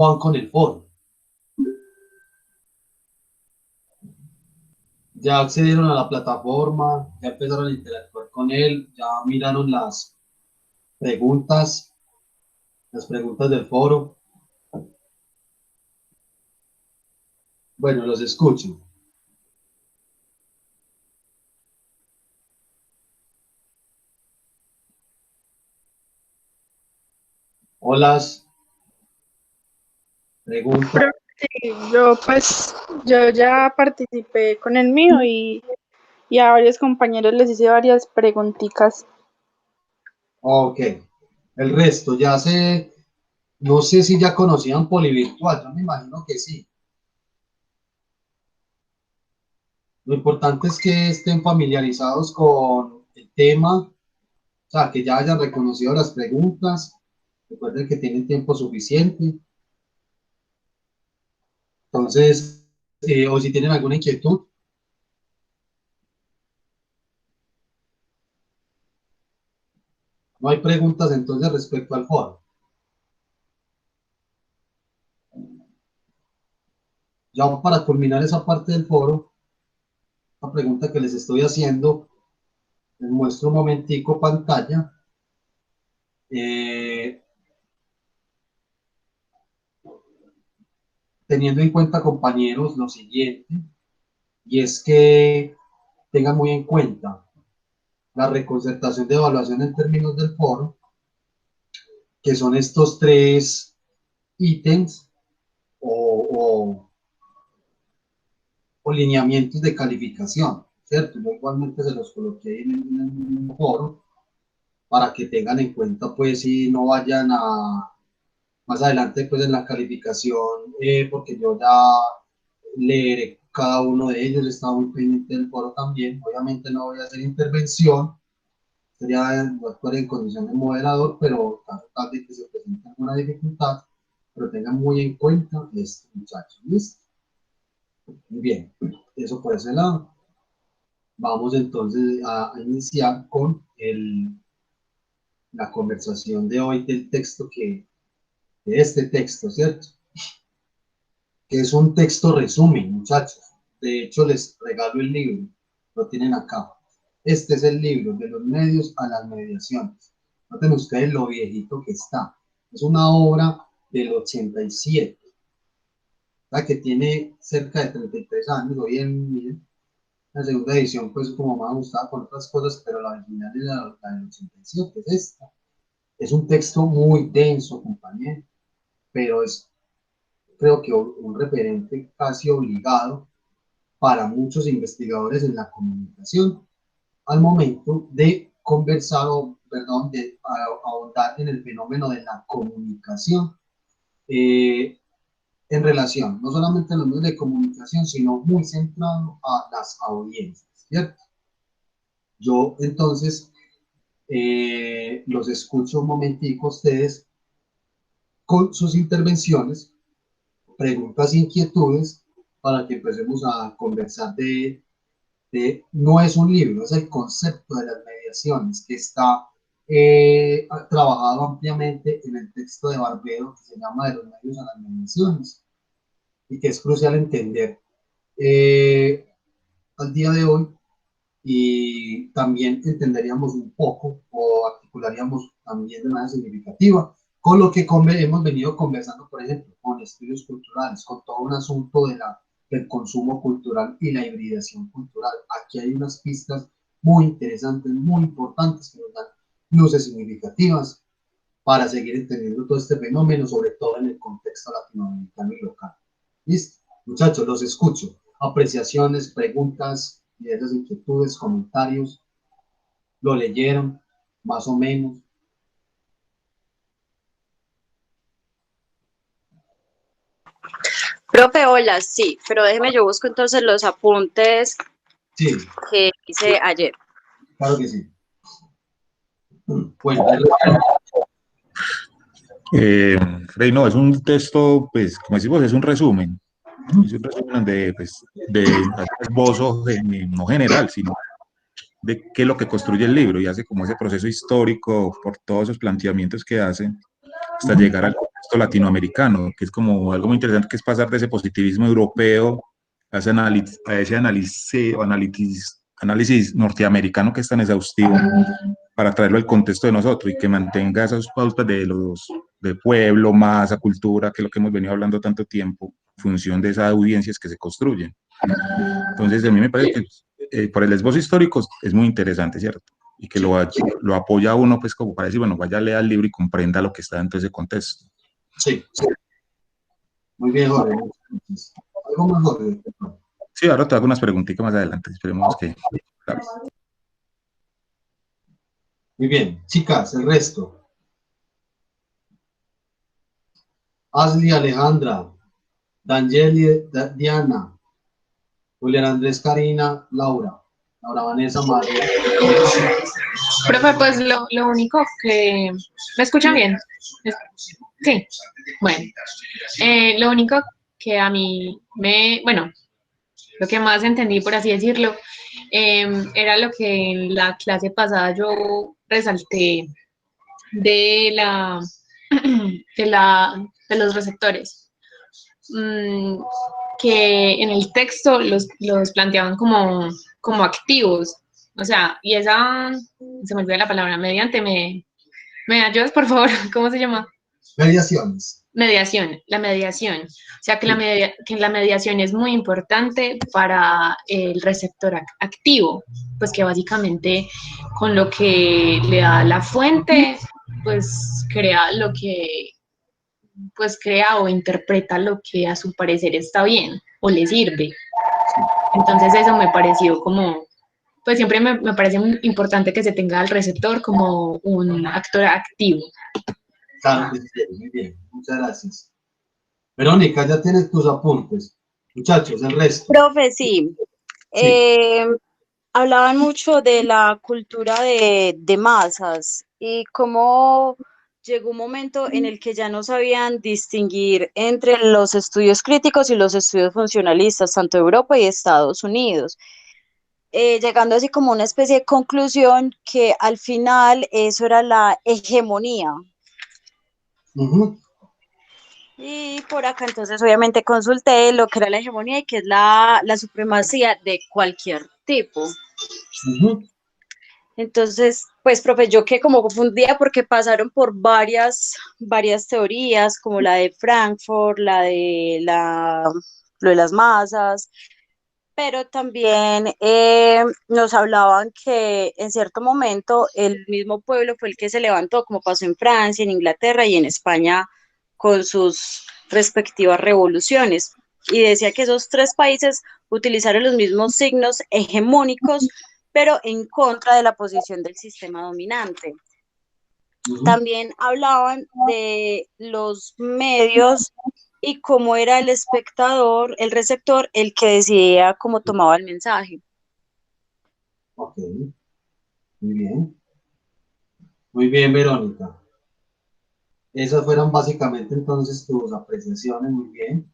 van con el foro. Ya accedieron a la plataforma, ya empezaron a interactuar con él, ya miraron las preguntas del foro. Bueno, los escucho. Hola, pregunta. Sí, yo ya participé con el mío y a varios compañeros les hice varias preguntitas. Ok. El resto, no sé si ya conocían Polivirtual, yo me imagino que sí. Lo importante es que estén familiarizados con el tema, o sea, que ya hayan reconocido las preguntas, recuerden que tienen tiempo suficiente. Entonces, o si tienen alguna inquietud, no hay preguntas entonces respecto al foro. Ya para culminar esa parte del foro, la pregunta que les estoy haciendo, les muestro un momentico pantalla. Teniendo en cuenta, compañeros, lo siguiente, y es que tengan muy en cuenta la reconcertación de evaluación en términos del foro, que son estos tres ítems o, o lineamientos de calificación, ¿cierto? Yo igualmente se los coloqué en el foro para que tengan en cuenta, pues, si no vayan a más adelante, pues, en la calificación, porque yo ya leeré cada uno de ellos, está muy pendiente del foro también. Obviamente no voy a hacer intervención, sería actuar en condición de moderador, pero caso tal de que se presente alguna dificultad, pero tengan muy en cuenta esto, muchachos. ¿Listo? Muy bien, eso por ese lado. Vamos entonces a iniciar con la conversación de hoy del texto de este texto, ¿cierto? Que es un texto resumen, muchachos. De hecho, les regalo el libro, lo tienen acá. Este es el libro, de los medios a las mediaciones. Noten ustedes lo viejito que está. Es una obra del 87, la que tiene cerca de 33 años. Hoy en miren, la segunda edición, pues, como más gustaba con otras cosas, pero la original es la del 87, es esta. Es un texto muy denso, compañero, pero es, creo que, un referente casi obligado para muchos investigadores en la comunicación al momento de conversar o, perdón, de ahondar en el fenómeno de la comunicación en relación, no solamente a los medios de comunicación, sino muy centrado a las audiencias, ¿cierto? Yo entonces los escucho un momentico a ustedes con sus intervenciones, preguntas, inquietudes, para que empecemos a conversar no es un libro, es el concepto de las mediaciones que está trabajado ampliamente en el texto de Barbero que se llama De los medios a las mediaciones y que es crucial entender al día de hoy, y también entenderíamos un poco o articularíamos también de manera significativa con lo que hemos venido conversando, por ejemplo, con estudios culturales, con todo un asunto del consumo cultural y la hibridación cultural. Aquí hay unas pistas muy interesantes, muy importantes, que nos dan luces significativas para seguir entendiendo todo este fenómeno, sobre todo en el contexto latinoamericano y local. ¿Listo? Muchachos, los escucho. Apreciaciones, preguntas, ideas, inquietudes, comentarios. ¿Lo leyeron? Más o menos. Profe, hola, sí, pero déjeme, yo busco entonces los apuntes Sí, que hice ayer. claro que sí. Bueno, Frey, no, es un texto, pues, como decimos, es un resumen. Es un resumen pues, de esbozo no general, sino de qué es lo que construye el libro y hace como ese proceso histórico por todos esos planteamientos que hacen hasta llegar al contexto latinoamericano, que es como algo muy interesante, que es pasar de ese positivismo europeo a ese análisis norteamericano que es tan exhaustivo, para traerlo al contexto de nosotros y que mantenga esas pautas de pueblo, masa, cultura, que es lo que hemos venido hablando tanto tiempo, en función de esas audiencias que se construyen. Entonces, a mí me parece que por el esbozo histórico es muy interesante, ¿cierto? Y que lo apoya a uno, pues, como para decir, bueno, vaya, lea el libro y comprenda lo que está dentro de ese contexto. Sí, sí. Muy bien, Jorge. ¿Algo más, Jorge? Sí, ahora te hago unas preguntitas más adelante, esperemos que... ¿sabes? Muy bien, chicas, el resto. Asli, Alejandra, Danieli, Diana, Julián Andrés, Karina, Laura, Laura Vanessa, María. Profe, pues lo único que... ¿Me escuchan bien? Sí, bueno. Lo único que a mí bueno, lo que más entendí, por así decirlo, era lo que en la clase pasada yo resalté de de los receptores. Que en el texto los planteaban como activos. O sea, y esa, se me olvidó la palabra, mediante, ¿me ayudas, por favor? ¿Cómo se llama? Mediaciones. Mediación, la mediación. O sea, que la mediación es muy importante para el receptor activo, pues que básicamente con lo que le da la fuente, pues crea lo que, pues crea o interpreta lo que a su parecer está bien o le sirve. Entonces eso me pareció como, pues siempre me parece muy importante que se tenga al receptor como un actor activo. Claro que sí, muy bien, muchas gracias. Verónica, ya tienes tus apuntes. Muchachos, el resto. Profe, sí. Sí. Hablaban mucho de la cultura de masas y cómo llegó un momento en el que ya no sabían distinguir entre los estudios críticos y los estudios funcionalistas, tanto Europa y Estados Unidos, llegando así como una especie de conclusión que al final eso era la hegemonía. Y por acá entonces obviamente consulté lo que era la hegemonía y que es la supremacía de cualquier tipo. Entonces, pues, profe, yo que como confundida porque pasaron por varias teorías, como la de Frankfurt, lo de las masas, pero también nos hablaban que en cierto momento el mismo pueblo fue el que se levantó, como pasó en Francia, en Inglaterra y en España con sus respectivas revoluciones. Y decía que esos tres países utilizaron los mismos signos hegemónicos, pero en contra de la posición del sistema dominante. También hablaban de los medios y cómo era el espectador, el receptor, el que decidía cómo tomaba el mensaje. Ok, muy bien. Muy bien, Verónica. Esas fueron básicamente entonces tus apreciaciones, muy bien.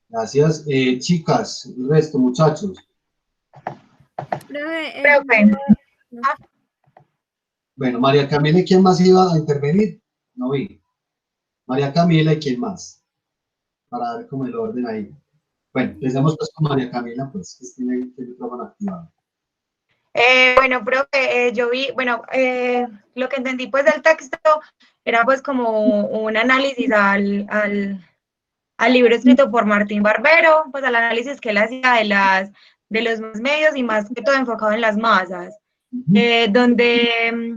Gracias. Chicas, el resto, muchachos. Profe. Bueno, María Camila, ¿y quién más iba a intervenir? No vi. María Camila, ¿y quién más? Para ver cómo el orden ahí. Bueno, empecemos pues con María Camila, pues, que tiene el micrófono activado. Bueno, profe, yo vi, bueno, lo que entendí pues del texto era pues como un análisis al libro escrito por Martín Barbero, pues al análisis que él hacía de los más medios y más que todo enfocado en las masas, donde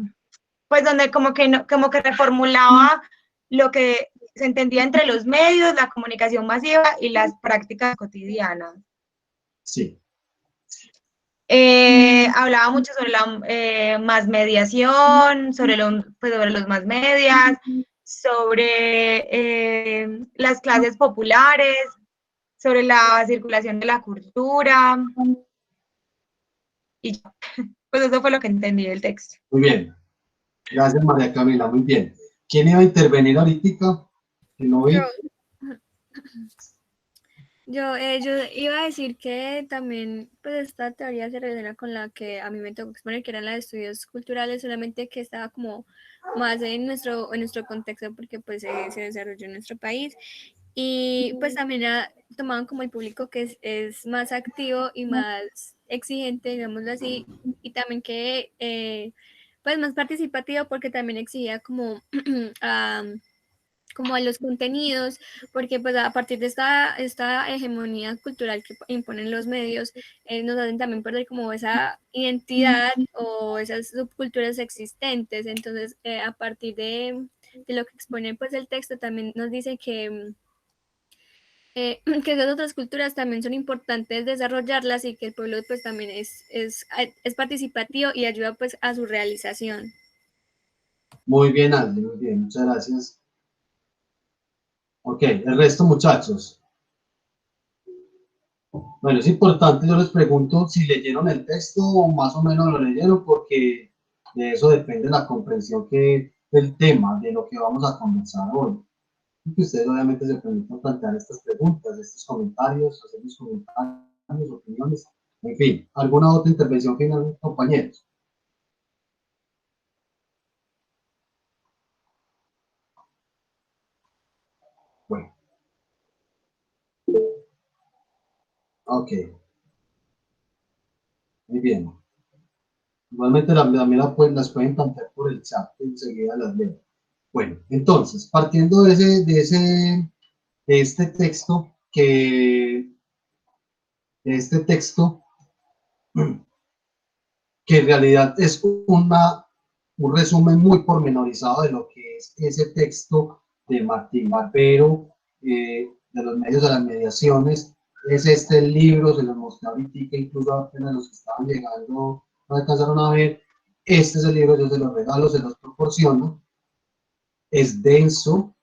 como que, como que reformulaba lo que se entendía entre los medios, la comunicación masiva y las prácticas cotidianas. Sí. Hablaba mucho sobre la más mediación, sobre los más medias, sobre las clases populares, sobre la circulación de la cultura. Y pues eso fue lo que entendí del texto. Muy bien. Gracias, María Camila, muy bien. ¿Quién iba a intervenir ahorita? Que no vi. Yo iba a decir que también pues esta teoría se relaciona con la que a mí me tocó exponer, que eran los estudios culturales, solamente que estaba como más en nuestro contexto, porque pues se desarrolló en nuestro país. Y pues también tomaban como el público que es más activo y más exigente, digámoslo así, y también que pues más participativo, porque también exigía como a como a los contenidos, porque pues a partir de esta hegemonía cultural que imponen los medios, nos hacen también perder como esa identidad o esas subculturas existentes. Entonces, a partir de lo que expone pues el texto, también nos dice que esas otras culturas también son importantes desarrollarlas y que el pueblo pues también es participativo y ayuda pues a su realización. Muy bien, Aldi, muy bien, muchas gracias. Ok, el resto, muchachos. Bueno, es importante, yo les pregunto si leyeron el texto o más o menos lo leyeron, porque de eso depende la comprensión del tema, de lo que vamos a conversar hoy. Y que ustedes obviamente se permitan plantear estas preguntas, estos comentarios, hacer los comentarios, opiniones, en fin, alguna otra intervención final, compañeros. Bueno, ok, muy bien. Igualmente también las pueden plantear por el chat, enseguida las leo. Bueno, entonces, partiendo de este texto, que en realidad es un resumen muy pormenorizado de lo que es ese texto de Martín Barbero, de los medios de las mediaciones. Es este el libro, se los mostré ahorita, incluso apenas los que estaban llegando no alcanzaron a ver. Este es el libro, yo se los regalo, se los proporciono. Es denso,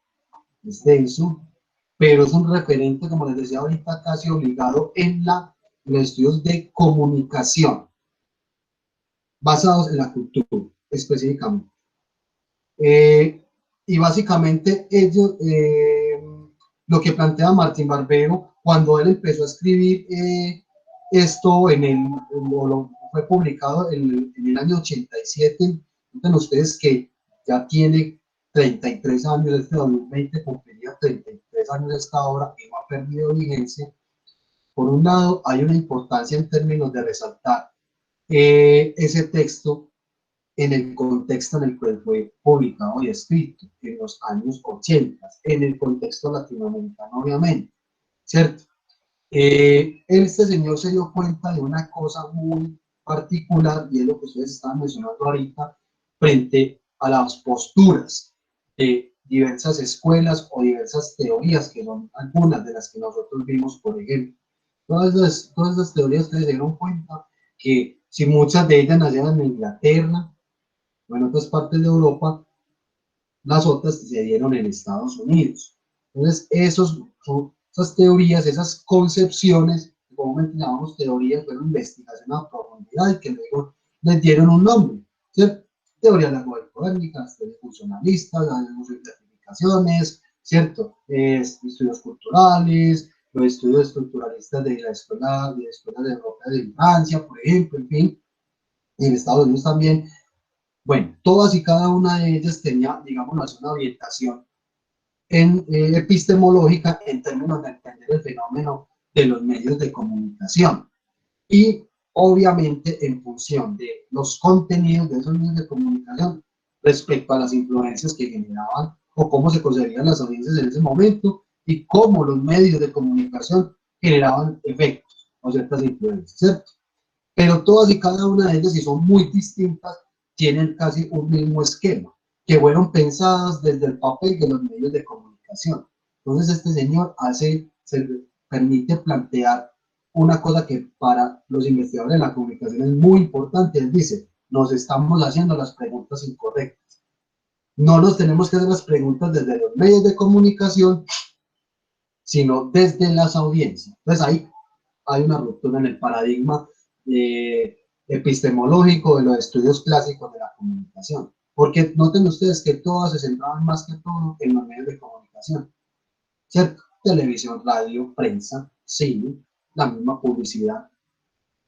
pero es un referente, como les decía ahorita, casi obligado en los estudios de comunicación, basados en la cultura, específicamente. Y básicamente lo que plantea Martín Barbero, cuando él empezó a escribir esto, fue publicado en el año 87, noten ustedes que ya tiene 33 años, este 2020 cumpliría 33 años esta obra y no ha perdido vigencia. Por un lado, hay una importancia en términos de resaltar ese texto en el contexto en el que fue publicado y escrito, en los años 80, en el contexto latinoamericano, obviamente, ¿cierto? Este señor se dio cuenta de una cosa muy particular, y es lo que ustedes estaban mencionando ahorita, frente a las posturas de diversas escuelas o diversas teorías, que son algunas de las que nosotros vimos, por ejemplo. Todas esas teorías que se dieron cuenta que si muchas de ellas nacieron en Inglaterra, o en otras partes de Europa, las otras se dieron en Estados Unidos. Entonces, esas teorías, esas concepciones, comúnmente llamamos teorías, fueron investigación a profundidad y que luego les dieron un nombre, ¿cierto? Teoría de la Copérnica, teorías funcionalistas, las identificaciones, ¿cierto? Estudios culturales, los estudios estructuralistas de la escuela de Europa de Francia, por ejemplo, en fin, y en Estados Unidos también. Bueno, todas y cada una de ellas tenía, digamos, una orientación epistemológica en términos de entender el fenómeno de los medios de comunicación. Y obviamente en función de los contenidos de esos medios de comunicación respecto a las influencias que generaban o cómo se concebían las audiencias en ese momento y cómo los medios de comunicación generaban efectos o ciertas influencias, ¿cierto? Pero todas y cada una de ellas, y son muy distintas, tienen casi un mismo esquema, que fueron pensadas desde el papel de los medios de comunicación. Entonces este señor se permite plantear una cosa que para los investigadores de la comunicación es muy importante. Él dice, nos estamos haciendo las preguntas incorrectas. No nos tenemos que hacer las preguntas desde los medios de comunicación, sino desde las audiencias. Entonces ahí hay una ruptura en el paradigma epistemológico de los estudios clásicos de la comunicación. Porque noten ustedes que todas se centraban más que todo en los medios de comunicación, ¿cierto? Televisión, radio, prensa, cine, la misma publicidad.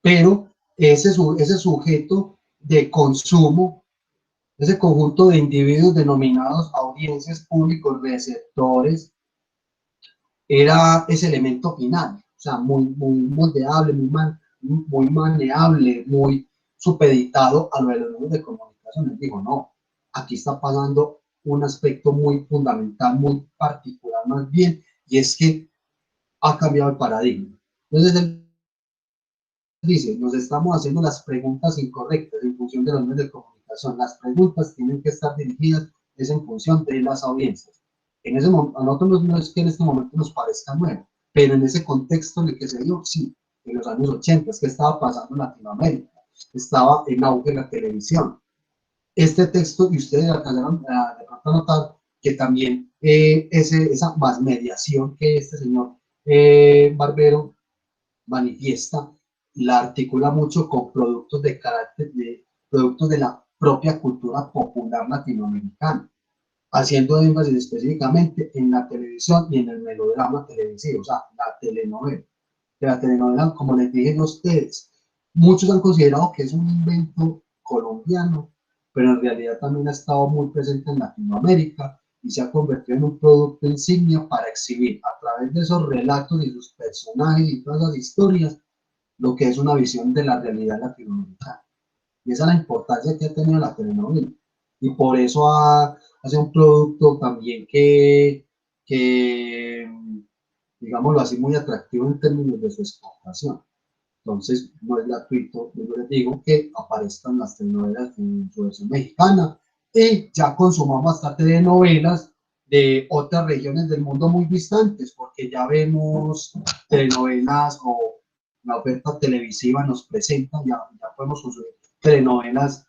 Pero ese sujeto de consumo ese conjunto de individuos denominados audiencias, públicos, receptores, era ese elemento final, o sea, muy moldeable, muy maneable, muy supeditado a lo de los medios de comunicación. Les digo, no, aquí está pasando un aspecto muy fundamental, muy particular más bien, y es que ha cambiado el paradigma. Entonces él dice, nos estamos haciendo las preguntas incorrectas en función de los medios de comunicación. Las preguntas tienen que estar dirigidas es en función de las audiencias. En ese momento, a nosotros no es que en este momento nos parezca nuevo, pero en ese contexto en el que se dio, sí, en los años 80, es que estaba pasando en Latinoamérica, estaba en auge la televisión. Este texto, y ustedes alcanzaron de pronto a notar que también esa masmediación que este señor Barbero manifiesta, la articula mucho con productos de carácter, de productos de la propia cultura popular latinoamericana, haciendo énfasis específicamente en la televisión y en el melodrama televisivo, o sea, la telenovela. De la telenovela, como les dije a ustedes, muchos han considerado que es un invento colombiano, pero en realidad también ha estado muy presente en Latinoamérica y se ha convertido en un producto insignia para exhibir a través de esos relatos y sus personajes y todas las historias lo que es una visión de la realidad latinoamericana. Y esa es la importancia que ha tenido la telenovela. Y por eso hace un producto también que, digámoslo así, muy atractivo en términos de su exportación. Entonces, no es gratuito, yo les digo que aparezcan las telenovelas en su versión mexicana y ya consumamos hasta telenovelas de otras regiones del mundo muy distantes, porque ya vemos telenovelas o la oferta televisiva nos presenta, ya podemos consumir telenovelas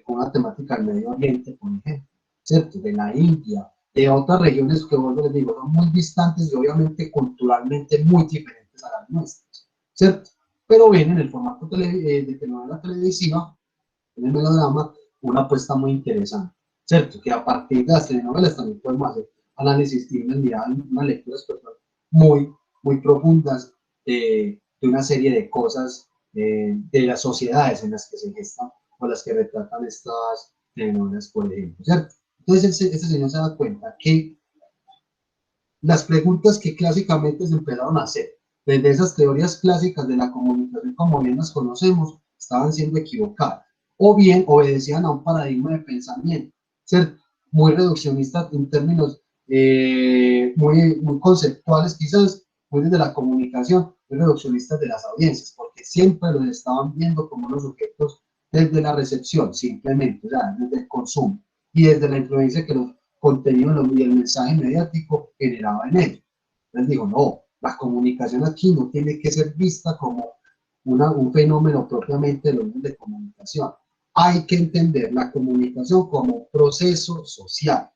con una temática del Medio Oriente, por ejemplo, ¿cierto? De la India, de otras regiones que, bueno, les digo, son muy distantes y obviamente culturalmente muy diferentes a las nuestras, ¿cierto? Pero ven en el formato de telenovela televisiva, en el melodrama, una apuesta muy interesante, ¿cierto? Que a partir de las telenovelas también podemos hacer análisis y unas lecturas muy profundas de una serie de cosas de las sociedades en las que se gestan o las que retratan estas telenovelas, por ejemplo, ¿cierto? Entonces, este señor se da cuenta que las preguntas que clásicamente se empezaron a hacer desde esas teorías clásicas de la comunicación como bien las conocemos, estaban siendo equivocadas, o bien obedecían a un paradigma de pensamiento, ¿cierto? Muy reduccionista en términos muy conceptuales, quizás, muy desde la comunicación, muy reduccionistas de las audiencias, porque siempre los estaban viendo como unos sujetos desde la recepción, simplemente, o sea, desde el consumo, y desde la influencia que los contenidos y el mensaje mediático generaba en ellos. Les digo, no, la comunicación aquí no tiene que ser vista como un fenómeno propiamente de los medios de comunicación. Hay que entender la comunicación como un proceso social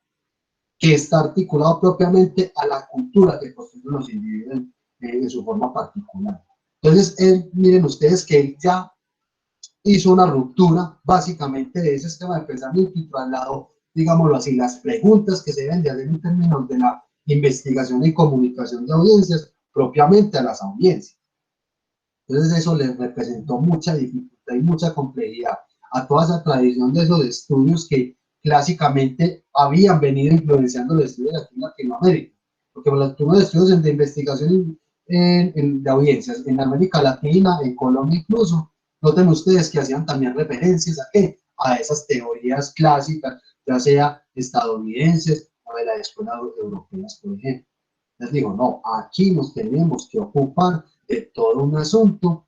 que está articulado propiamente a la cultura que construyen los individuos en su forma particular. Entonces, miren ustedes que él ya hizo una ruptura básicamente de ese esquema de pensamiento y trasladó, digámoslo así, las preguntas que se deben de hacer en términos de la investigación y comunicación de audiencias propiamente a las audiencias. Entonces eso les representó mucha dificultad y mucha complejidad a toda esa tradición de esos estudios que clásicamente habían venido influenciando los estudios aquí en Latinoamérica. Porque los primeros estudios de investigación de audiencias en América Latina, en Colombia incluso, noten ustedes que hacían también referencias a qué, a esas teorías clásicas, ya sea estadounidenses o de las escuelas europeas, por ejemplo. Les digo, no, aquí nos tenemos que ocupar de todo un asunto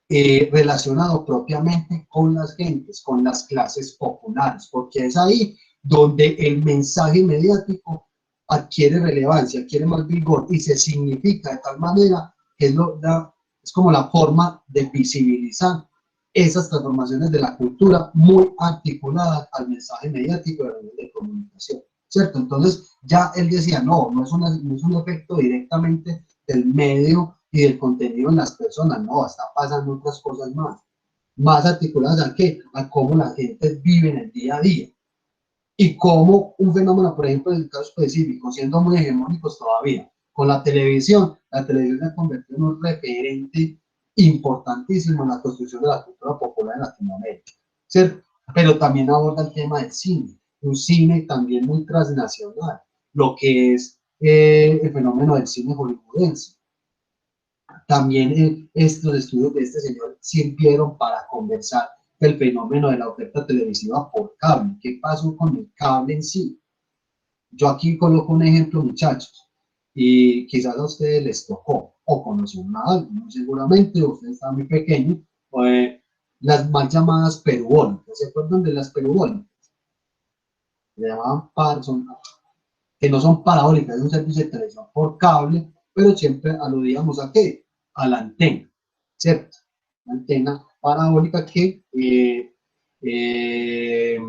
relacionado propiamente con las gentes, con las clases populares, porque es ahí donde el mensaje mediático adquiere relevancia, adquiere más vigor y se significa de tal manera que es como la forma de visibilizar esas transformaciones de la cultura muy articuladas al mensaje mediático de la red de comunicación, ¿cierto? Entonces ya él decía, no es un efecto directamente del medio y del contenido en las personas, no, está pasando otras cosas más articuladas a qué, a cómo la gente vive en el día a día. Y cómo un fenómeno, por ejemplo, en el caso específico, siendo muy hegemónicos todavía, con la televisión se ha convertido en un referente importantísimo en la construcción de la cultura popular en Latinoamérica, ¿cierto? pero también aborda el tema del cine, un cine también muy transnacional, lo que es el fenómeno del cine hollywoodense. También estos estudios de este señor sirvieron para conversar del fenómeno de la oferta televisiva por cable. ¿Qué pasó con el cable en sí? Yo aquí coloco un ejemplo, muchachos, y quizás a ustedes les tocó o conocieron a alguien, seguramente ustedes estaban muy pequeños, las mal llamadas perubólicas. ¿Se acuerdan de las perubólicas? Le llamaban que no son parabólicas, es un servicio de televisión por cable, pero siempre aludíamos a qué, a la antena, ¿cierto? La antena parabólica que eh, eh,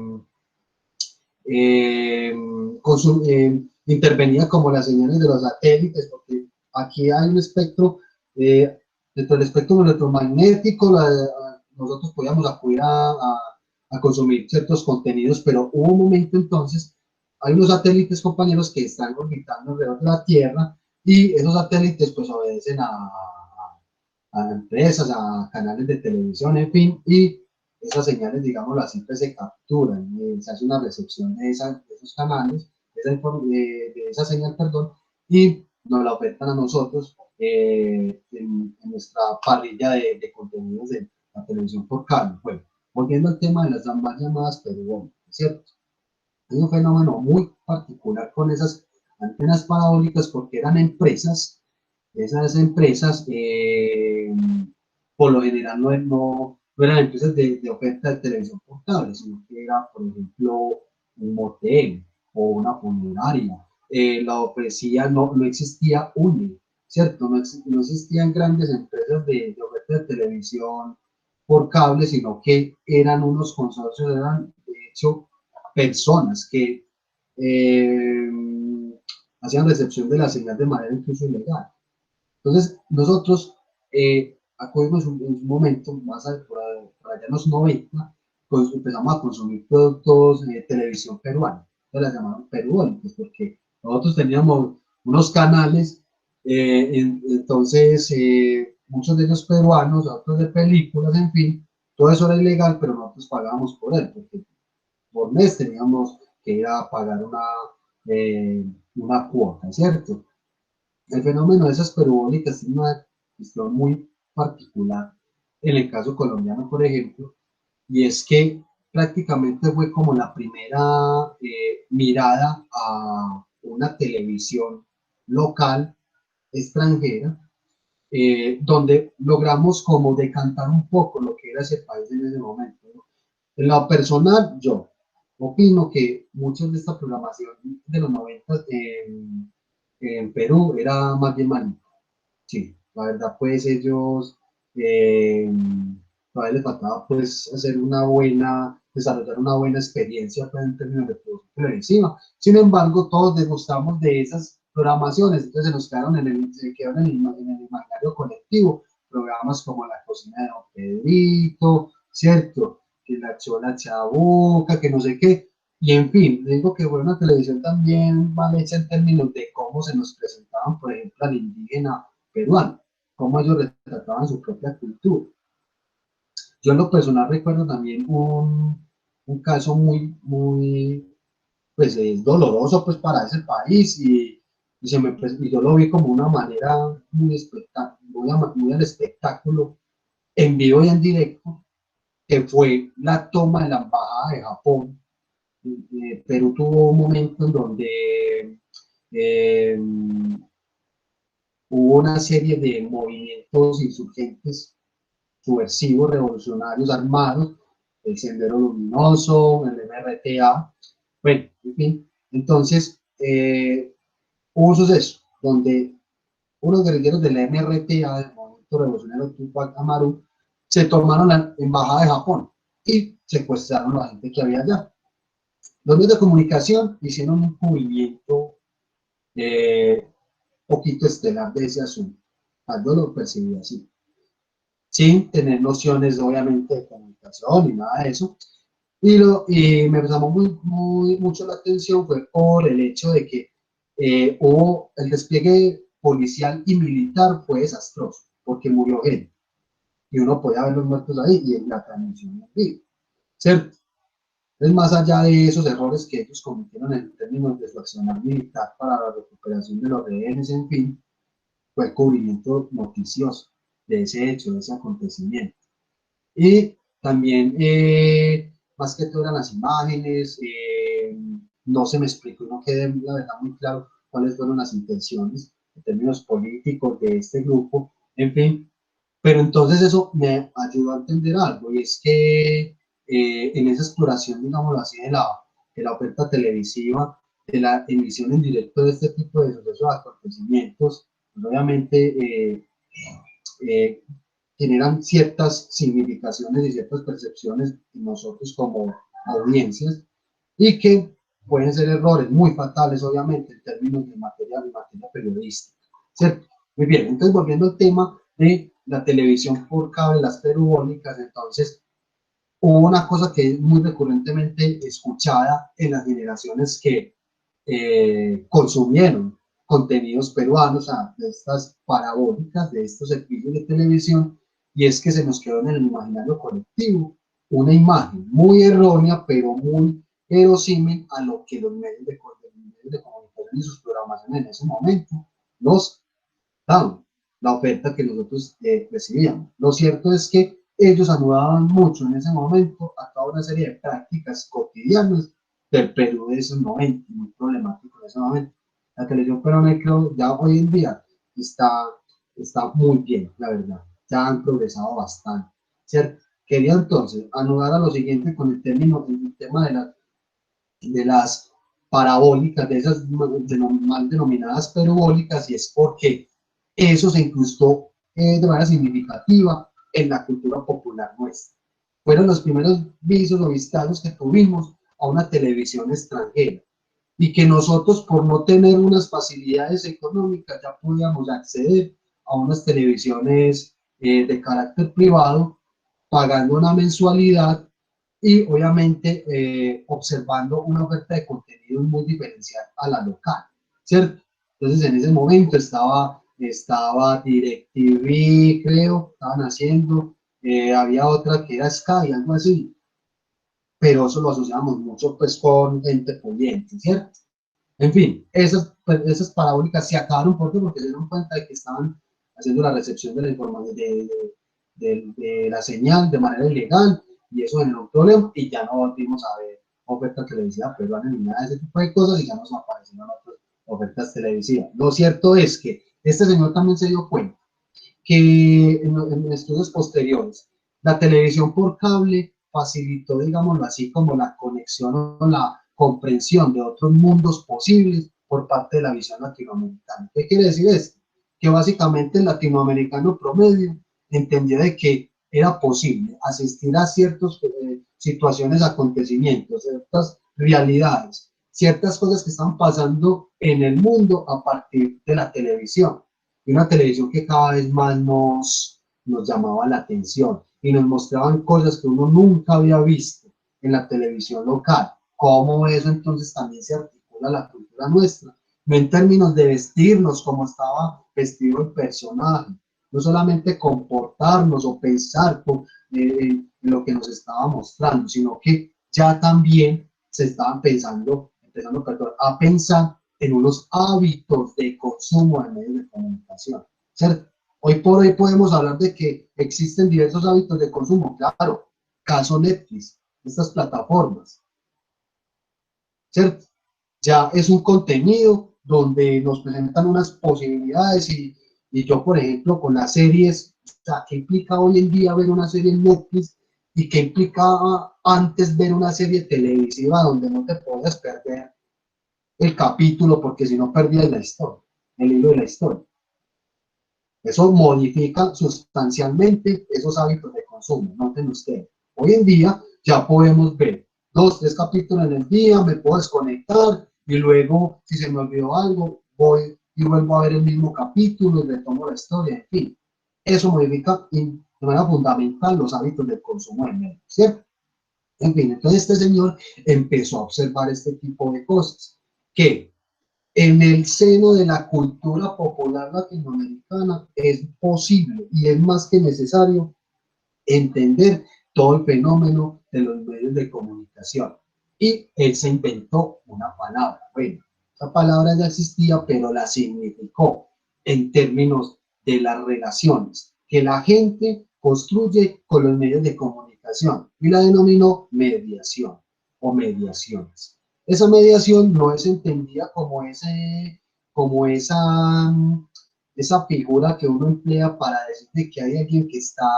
intervenía como las señales de los satélites, porque aquí hay un espectro, dentro del espectro electromagnético, nosotros podíamos acudir a consumir ciertos contenidos, pero hubo un momento entonces, hay unos satélites, compañeros, que están orbitando alrededor de la Tierra, y esos satélites pues obedecen a empresas, a canales de televisión, en fin, y esas señales, digámoslo así, pues se capturan, se hace una recepción de esos canales, de esa señal, perdón, y nos la ofertan a nosotros en nuestra parrilla de contenidos de la televisión por cable. Bueno, volviendo al tema de las mal llamadas perubólicas, ¿cierto? Es un fenómeno muy particular con esas antenas parabólicas porque eran empresas, esas empresas por lo general no eran empresas de oferta de televisión por cable, sino que era, por ejemplo, un motel o una funeraria. La ofrecía, no existía UNE, ¿cierto? No existían grandes empresas de oferta de televisión por cable, sino que eran unos consorcios, eran de hecho personas que eh, hacían recepción de la señal de manera incluso ilegal. Entonces, nosotros acudimos en un momento, por allá en los 90, pues empezamos a consumir productos de televisión peruana, que la llamaban peruónicos, porque nosotros teníamos unos canales, entonces muchos de ellos peruanos, otros de películas, en fin, todo eso era ilegal, pero nosotros pagábamos por él, porque por mes teníamos que ir a pagar una cuota, ¿cierto? El fenómeno de esas perubólicas tiene una cuestión muy particular en el caso colombiano, por ejemplo, y es que prácticamente fue como la primera mirada a una televisión local extranjera, donde logramos como decantar un poco lo que era ese país en ese momento, ¿no? En lo personal, yo opino que muchas de esta programación de los 90 en Perú era más bien malita. Sí, la verdad, pues ellos todavía les faltaba pues desarrollar una buena experiencia pues, en términos de producción televisiva. Sin embargo, todos degustamos de esas programaciones, entonces se quedaron en el imaginario colectivo, programas como La Cocina de Don Pedrito, ¿cierto? Que La Chola Chabuca, que no sé qué, y en fin, digo que fue una televisión también mal hecha en términos de cómo se nos presentaban, por ejemplo, al indígena peruano, cómo ellos retrataban su propia cultura. Yo en lo personal recuerdo también un caso pues es doloroso pues para ese país y yo lo vi como una manera muy al espectáculo, en vivo y en directo, que fue la toma de la embajada de Japón. Perú tuvo un momento en donde eh, hubo una serie de movimientos insurgentes, subversivos, revolucionarios, armados, el Sendero Luminoso, el MRTA, bueno, en fin, entonces hubo un suceso donde unos guerrilleros de la MRTA, del Movimiento Revolucionario Tupac Amaru, se tomaron la embajada de Japón y secuestraron a la gente que había allá. Los medios de comunicación hicieron un cubrimiento poquito estelar de ese asunto. Yo lo percibí así, sin tener nociones obviamente de comunicación ni nada de eso. Y me llamó mucho la atención fue por el hecho de que hubo el despliegue policial y militar fue desastroso, porque murió gente. Y uno podía ver los muertos ahí y en la transmisión en vivo, ¿cierto? Es más allá de esos errores que ellos cometieron en términos de su accionar militar para la recuperación de los rehenes, en fin, fue el cubrimiento noticioso de ese hecho, de ese acontecimiento. Y también, más que todo, eran las imágenes, no se me explicó, no quedé, la verdad, muy claro cuáles fueron las intenciones en términos políticos de este grupo, en fin, pero entonces eso me ayudó a entender algo, y es que en esa exploración, digamos así, de la oferta televisiva, de la emisión en directo de este tipo de sucesos, acontecimientos, pues obviamente generan ciertas significaciones y ciertas percepciones en nosotros como audiencias, y que pueden ser errores muy fatales, obviamente, en términos de materia periodística, ¿cierto? Muy bien, entonces volviendo al tema de la televisión por cable, las perubólicas, entonces hubo una cosa que es muy recurrentemente escuchada en las generaciones que consumieron contenidos peruanos, de estas parabólicas, de estos servicios de televisión, y es que se nos quedó en el imaginario colectivo una imagen muy errónea, pero muy verosímil a lo que los medios de comunicación y sus programaciones en ese momento nos daban, la oferta que nosotros recibíamos. Lo cierto es que ellos anudaban mucho en ese momento a toda una serie de prácticas cotidianas del Perú de esos momentos, muy problemático en ese momento. La televisión peruana, creo, ya hoy en día está muy bien, la verdad, ya han progresado bastante, ¿cierto? Quería entonces anudar a lo siguiente con el tema de las parabólicas, de esas mal denominadas perubólicas, y es porque eso se incrustó de manera significativa en la cultura popular nuestra. Fueron los primeros visos o vistazos que tuvimos a una televisión extranjera, y que nosotros, por no tener unas facilidades económicas, ya podíamos acceder a unas televisiones de carácter privado, pagando una mensualidad y obviamente observando una oferta de contenido muy diferencial a la local, ¿cierto? Entonces en ese momento estaba DirecTV, creo, estaban haciendo, había otra que era Sky, algo así, pero eso lo asociamos mucho pues con gente pudiente, ¿cierto? En fin, esas parabólicas se acabaron porque se dieron cuenta de que estaban haciendo la recepción de la información de la señal de manera ilegal, y eso generó un problema, y ya no volvimos a ver ofertas televisivas peruanas ni nada de ese tipo de cosas, y ya nos aparecieron otras ofertas televisivas. Lo cierto es que este señor también se dio cuenta que en estudios posteriores la televisión por cable facilitó, digámoslo así, como la conexión o la comprensión de otros mundos posibles por parte de la visión latinoamericana. ¿Qué quiere decir esto? Que básicamente el latinoamericano promedio entendía de que era posible asistir a ciertas situaciones, acontecimientos, ciertas realidades, ciertas cosas que estaban pasando en el mundo a partir de la televisión. Y una televisión que cada vez más nos llamaba la atención y nos mostraban cosas que uno nunca había visto en la televisión local. Cómo eso entonces también se articula la cultura nuestra, no en términos de vestirnos como estaba vestido el personaje, no solamente comportarnos o pensar en lo que nos estaba mostrando, sino que ya también se estaban empezando a pensar en unos hábitos de consumo de medios de comunicación, ¿cierto? Hoy por hoy podemos hablar de que existen diversos hábitos de consumo, claro, caso Netflix, estas plataformas, ¿cierto? Ya es un contenido donde nos presentan unas posibilidades, y yo, por ejemplo, con las series, o sea, ¿qué implica hoy en día ver una serie en Netflix y qué implicaba antes ver una serie televisiva donde no te podías perder el capítulo porque si no perdías la historia, el hilo de la historia? Eso modifica sustancialmente esos hábitos de consumo, noten ustedes. Hoy en día ya podemos ver 2, 3 capítulos en el día, me puedo desconectar y luego, si se me olvidó algo, voy y vuelvo a ver el mismo capítulo y retomo la historia, en fin. Eso modifica de manera fundamental los hábitos de consumo de medios, ¿cierto? En fin, entonces este señor empezó a observar este tipo de cosas, que en el seno de la cultura popular latinoamericana es posible y es más que necesario entender todo el fenómeno de los medios de comunicación. y él se inventó una palabra. Bueno, esa palabra ya existía, pero la significó en términos de las relaciones que la gente construye con los medios de comunicación y la denominó mediación o mediaciones. Esa mediación no es entendida como esa figura que uno emplea para decir que hay alguien que está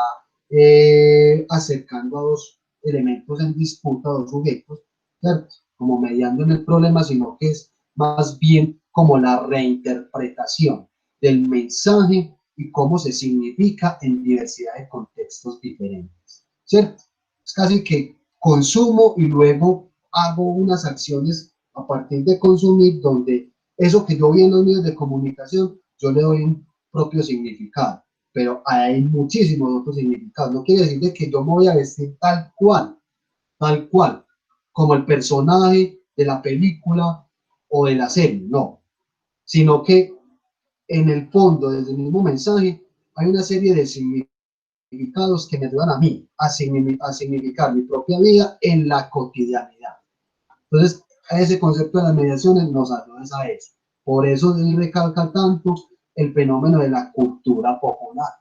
acercando a dos elementos en disputa, dos sujetos, ¿cierto? Como mediando en el problema, sino que es más bien como la reinterpretación del mensaje y cómo se significa en diversidad de contextos diferentes, ¿cierto? Es casi que consumo y luego hago unas acciones a partir de consumir donde eso que yo vi en los medios de comunicación, yo le doy un propio significado, pero hay muchísimos otros significados. No quiere decir de que yo me voy a vestir tal cual, como el personaje de la película o de la serie, no, sino que en el fondo, desde el mismo mensaje, hay una serie de significados que me ayudan a mí a significar mi propia vida en la cotidianidad. Entonces, ese concepto de las mediaciones nos ayuda a eso. Por eso él recalca tanto el fenómeno de la cultura popular.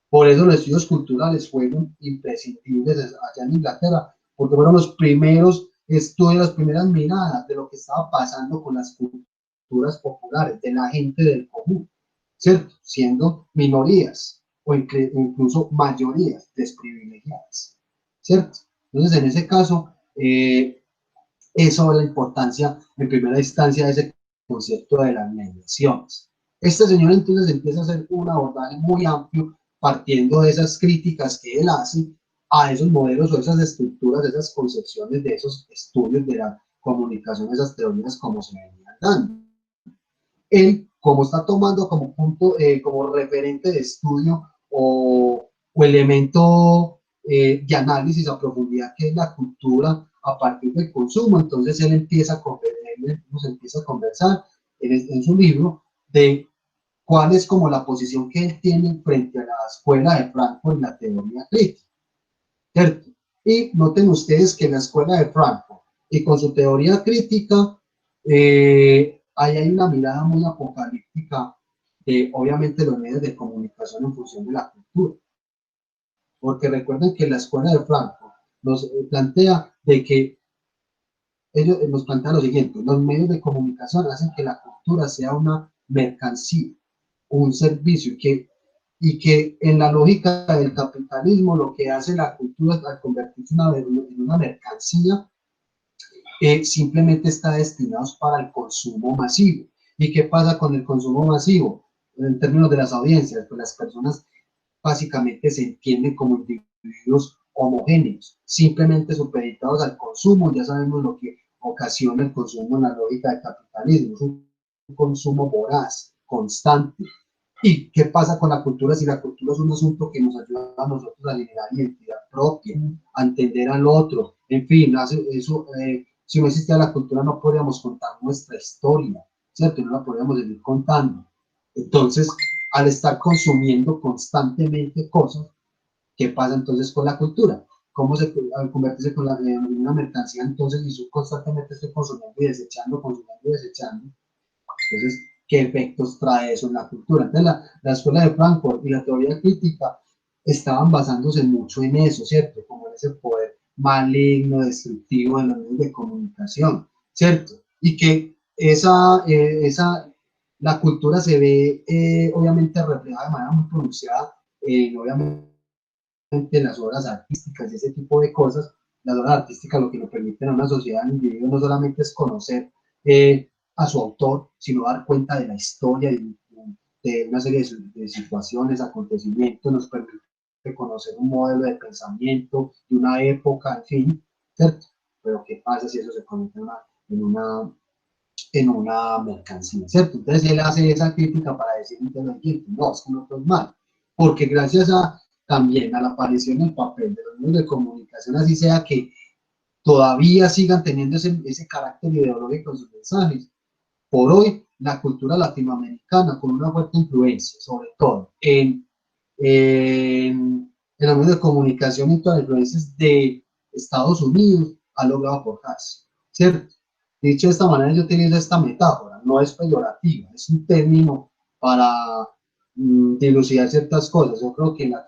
Por eso los estudios culturales fueron imprescindibles allá en Inglaterra, porque fueron los primeros estudios, las primeras miradas de lo que estaba pasando con las culturas populares, de la gente del común, ¿cierto? Siendo minorías o incluso mayorías desprivilegiadas, ¿cierto? Entonces, en ese caso, eso es la importancia, en primera instancia, de ese concepto de las mediaciones. Este señor entonces empieza a hacer un abordaje muy amplio partiendo de esas críticas que él hace a esos modelos o esas estructuras, esas concepciones de esos estudios de la comunicación, esas teorías como se venían dando. Él, como está tomando como punto, como referente de estudio o elemento de análisis a profundidad que es la cultura a partir del consumo, entonces él empieza a conversar en su libro de cuál es como la posición que él tiene frente a la escuela de Frankfurt en la teoría crítica, ¿cierto? Y noten ustedes que la escuela de Frankfurt y con su teoría crítica, ahí hay una mirada muy apocalíptica de obviamente los medios de comunicación en función de la cultura. Porque recuerden que la escuela de Frankfurt nos plantea de que ellos nos plantean lo siguiente: los medios de comunicación hacen que la cultura sea una mercancía, un servicio, y que en la lógica del capitalismo lo que hace la cultura al convertirse en una mercancía simplemente está destinado para el consumo masivo. ¿Y qué pasa con el consumo masivo? En términos de las audiencias, pues las personas básicamente se entienden como individuos homogéneos, simplemente supeditados al consumo. Ya sabemos lo que ocasiona el consumo en la lógica del capitalismo, es un consumo voraz, constante. ¿Y qué pasa con la cultura? Si la cultura es un asunto que nos ayuda a nosotros a generar identidad propia, a entender al otro, en fin, eso, si no existía la cultura no podríamos contar nuestra historia, ¿cierto? No la podríamos seguir contando. Entonces, al estar consumiendo constantemente cosas, ¿qué pasa entonces con la cultura? ¿Cómo al convertirse en una mercancía entonces y yo constantemente estoy consumiendo y desechando, consumiendo y desechando? Entonces, ¿qué efectos trae eso en la cultura? Entonces, la escuela de Frankfurt y la teoría crítica estaban basándose mucho en eso, ¿cierto? Como en ese poder maligno, destructivo de los medios de comunicación, ¿cierto? Y que la cultura se ve obviamente reflejada de manera muy pronunciada, obviamente en las obras artísticas y ese tipo de cosas. Las obras artísticas lo que nos permiten a una sociedad, al individuo, no solamente es conocer a su autor, sino dar cuenta de la historia, de una serie de situaciones, acontecimientos, nos permite conocer un modelo de pensamiento de una época, en fin, ¿cierto? Pero ¿qué pasa si eso se convierte en una mercancía, ¿cierto? Entonces él hace esa crítica para decir inteligente, no, es que no es mal, porque gracias también a la aparición del papel de los medios de comunicación, así sea que todavía sigan teniendo ese carácter ideológico en sus mensajes, por hoy la cultura latinoamericana, con una fuerte influencia, sobre todo en los medios de comunicación y todas las influencias de Estados Unidos, ha logrado forjarse. ¿cierto? Dicho de esta manera, yo utilizo esta metáfora, no es peyorativa, es un término para dilucidar ciertas cosas. Yo creo que la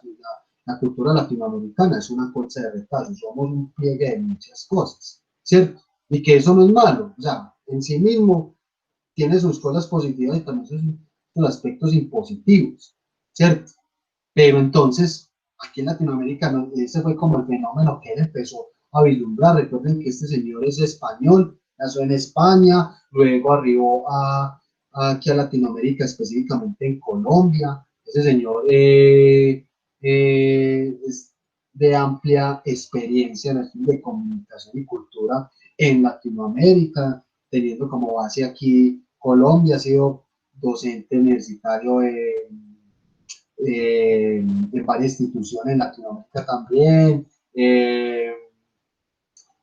cultura latinoamericana es una colcha de retazos, somos un pliegue de muchas cosas, ¿cierto? Y que eso no es malo, o sea, en sí mismo tiene sus cosas positivas y también sus aspectos impositivos, ¿cierto? Pero entonces, aquí en Latinoamérica, ese fue como el fenómeno que él empezó a vislumbrar. Recuerden que este señor es español, nació en España, luego arribó aquí a Latinoamérica, específicamente en Colombia. Ese señor es de amplia experiencia en el de comunicación y cultura en Latinoamérica, teniendo como base aquí Colombia, ha sido docente universitario en varias instituciones en Latinoamérica también,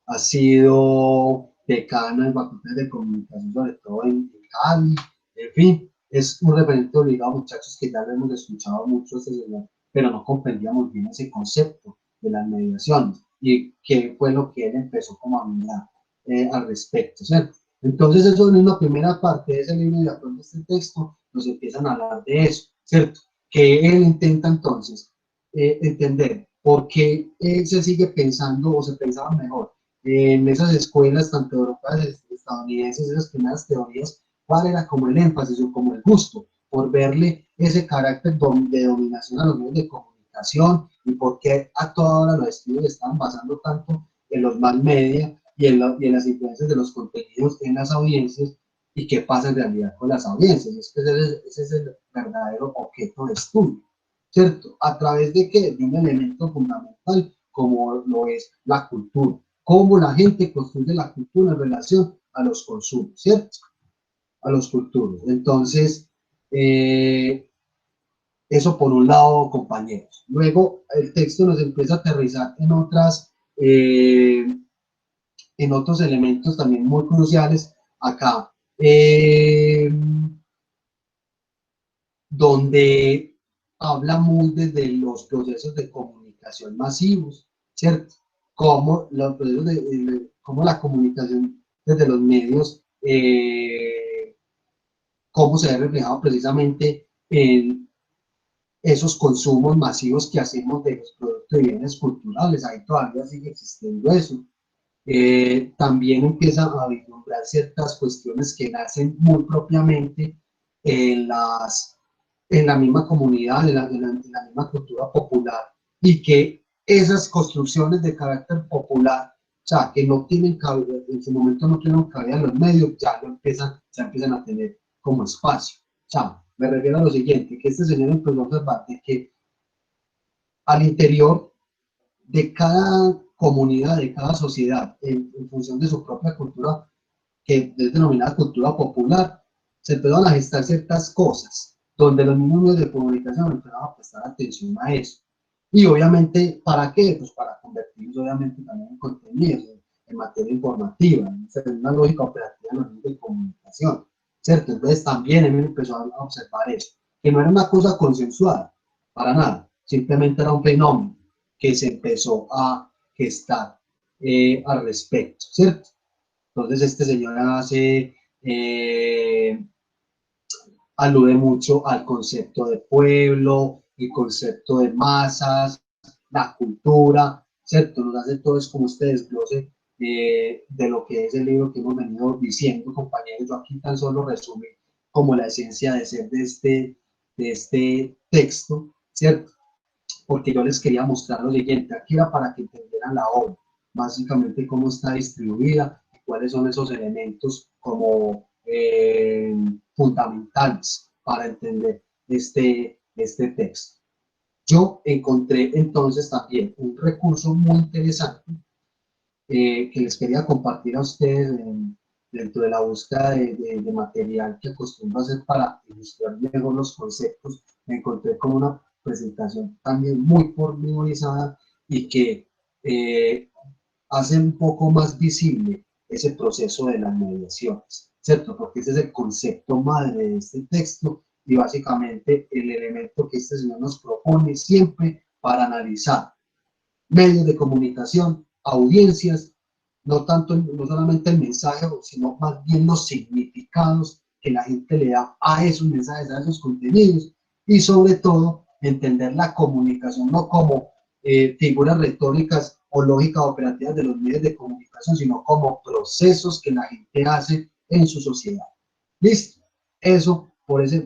ha sido decano en facultades de comunicación, sobre todo en Cali, en fin, es un referente obligado, muchachos, que ya lo hemos escuchado mucho este señor, pero no comprendíamos bien ese concepto de las mediaciones y qué fue lo que él empezó como a mirar al respecto, ¿cierto? Entonces eso en una primera parte de ese libro y de acuerdo a este texto nos empiezan a hablar de eso, ¿cierto? Que él intenta entonces entender por qué se sigue pensando o se pensaba mejor en esas escuelas, tanto europeas, estadounidenses, esas primeras teorías, cuál era como el énfasis o como el gusto por verle ese carácter de dominación a los medios de comunicación y por qué a toda hora los estudios estaban basando tanto en los mass media y en las influencias de los contenidos en las audiencias y qué pasa en realidad con las audiencias. Es que ese es el verdadero objeto de estudio, ¿cierto? ¿A través de qué? De un elemento fundamental como lo es la cultura. Cómo la gente construye la cultura en relación a los consumos, ¿cierto? A los culturas. Entonces, eso por un lado, compañeros. Luego, el texto nos empieza a aterrizar en otros elementos también muy cruciales acá, donde habla muy desde los procesos de comunicación masivos, ¿cierto? Cómo la comunicación desde los medios, cómo se ve reflejado precisamente en esos consumos masivos que hacemos de los productos y bienes culturales. Ahí todavía sigue existiendo eso. También empieza a vislumbrar ciertas cuestiones que nacen muy propiamente en la misma comunidad, en la misma cultura popular, y que esas construcciones de carácter popular, o sea, que no tienen cabida, en su momento no tienen cabida en los medios, ya empiezan a tener como espacio. O sea, me refiero a lo siguiente, que este señor empezó a observar de que al interior de cada comunidad, de cada sociedad, en función de su propia cultura, que es denominada cultura popular, se empezaron a gestar ciertas cosas, donde los mismos medios de comunicación empezaron a prestar atención a eso. Y obviamente, ¿para qué? Pues para convertirlos obviamente también en contenidos, en materia informativa, en una lógica operativa en los medios de comunicación, ¿cierto? Entonces también él empezó a observar eso, que no era una cosa consensuada, para nada, simplemente era un fenómeno que se empezó a gestar al respecto, ¿cierto? Entonces este señor alude mucho al concepto de pueblo, el concepto de masas, la cultura, ¿cierto? Nos hace todo, es como este desglose de lo que es el libro que hemos venido diciendo, compañeros. Yo aquí tan solo resumí como la esencia de ser de este texto, ¿cierto? Porque yo les quería mostrar lo siguiente, aquí era para que entendieran la obra, básicamente cómo está distribuida y cuáles son esos elementos como fundamentales para entender este texto. Yo encontré entonces también un recurso muy interesante que les quería compartir a ustedes dentro de la búsqueda de material que acostumbro a hacer para ilustrar mejor los conceptos. Me encontré con una presentación también muy pormenorizada y que hace un poco más visible ese proceso de las mediaciones, ¿cierto? Porque ese es el concepto madre de este texto y básicamente el elemento que este señor nos propone siempre para analizar medios de comunicación, audiencias, no tanto, no solamente el mensaje, sino más bien los significados que la gente le da a esos mensajes, a esos contenidos, y sobre todo entender la comunicación no como figuras retóricas o lógicas operativas de los medios de comunicación, sino como procesos que la gente hace en su sociedad. ¿Listo? Eso, por eso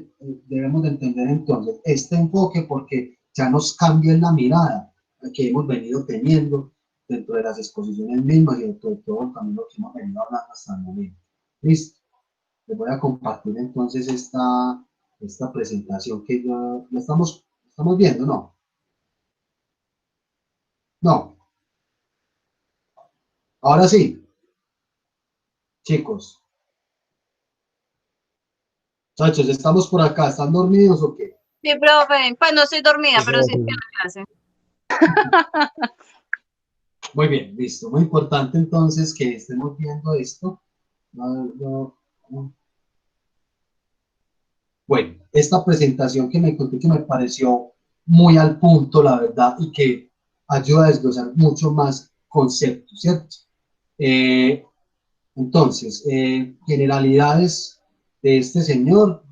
debemos de entender entonces este enfoque, porque ya nos cambia la mirada que hemos venido teniendo dentro de las exposiciones mismas y dentro de todo el camino que hemos venido hablando hasta el momento. ¿Listo? Les voy a compartir entonces esta presentación que ya estamos viendo, ¿no? No. Ahora sí. Chicos. Muchachos, ¿estamos por acá? ¿Están dormidos o qué? Sí, profe, pues no estoy dormida, pero sí estoy en la clase. Muy bien, listo. Muy importante entonces que estemos viendo esto. Bueno, esta presentación que me encontré que me pareció muy al punto, la verdad, y que ayuda a desglosar mucho más conceptos, ¿cierto? Entonces, generalidades de este señor.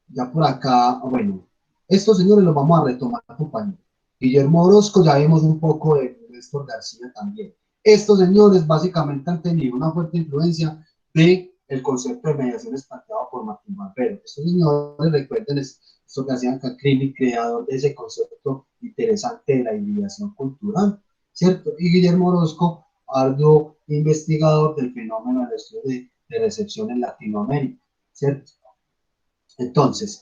Ya por acá, bueno, estos señores los vamos a retomar, compañero. Guillermo Orozco, ya vimos un poco de Néstor García también. Estos señores básicamente han tenido una fuerte influencia del concepto de mediaciones planteado por Martín Barbero. Estos señores, recuerden, Néstor García Cacrini, creador de ese concepto interesante de la hibridación cultural, ¿cierto? Y Guillermo Orozco, arduo investigador del fenómeno del estudio de recepción en Latinoamérica, ¿cierto? Entonces,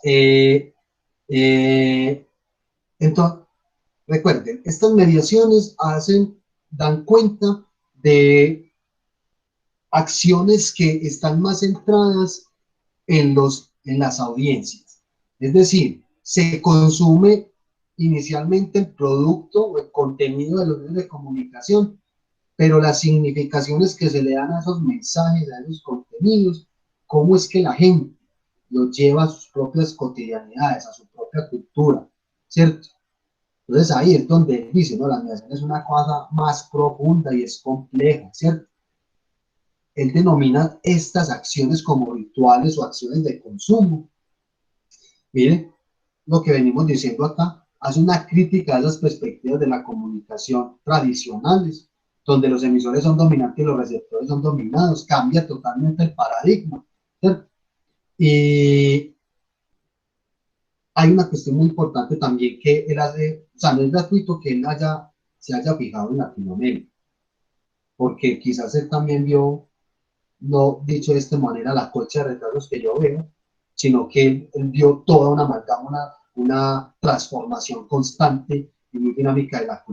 recuerden, estas mediaciones dan cuenta de acciones que están más centradas en las audiencias. Es decir, se consume inicialmente el producto o el contenido de los medios de comunicación, pero las significaciones que se le dan a esos mensajes, a esos contenidos, cómo es que la gente lo lleva a sus propias cotidianidades, a su propia cultura, ¿cierto? Entonces ahí es donde él dice, ¿no? La mediación es una cosa más profunda y es compleja, ¿cierto? Él denomina estas acciones como rituales o acciones de consumo. Miren lo que venimos diciendo acá, hace una crítica a esas perspectivas de la comunicación tradicionales, donde los emisores son dominantes y los receptores son dominados, cambia totalmente el paradigma, ¿cierto? Y hay una cuestión muy importante también que él hace, o sea, no es gratuito que él se haya fijado en Latinoamérica, porque quizás él también vio, no dicho de esta manera, la colcha de retrasos que yo veo, sino que él vio toda una amalgama, una transformación constante y muy dinámica de la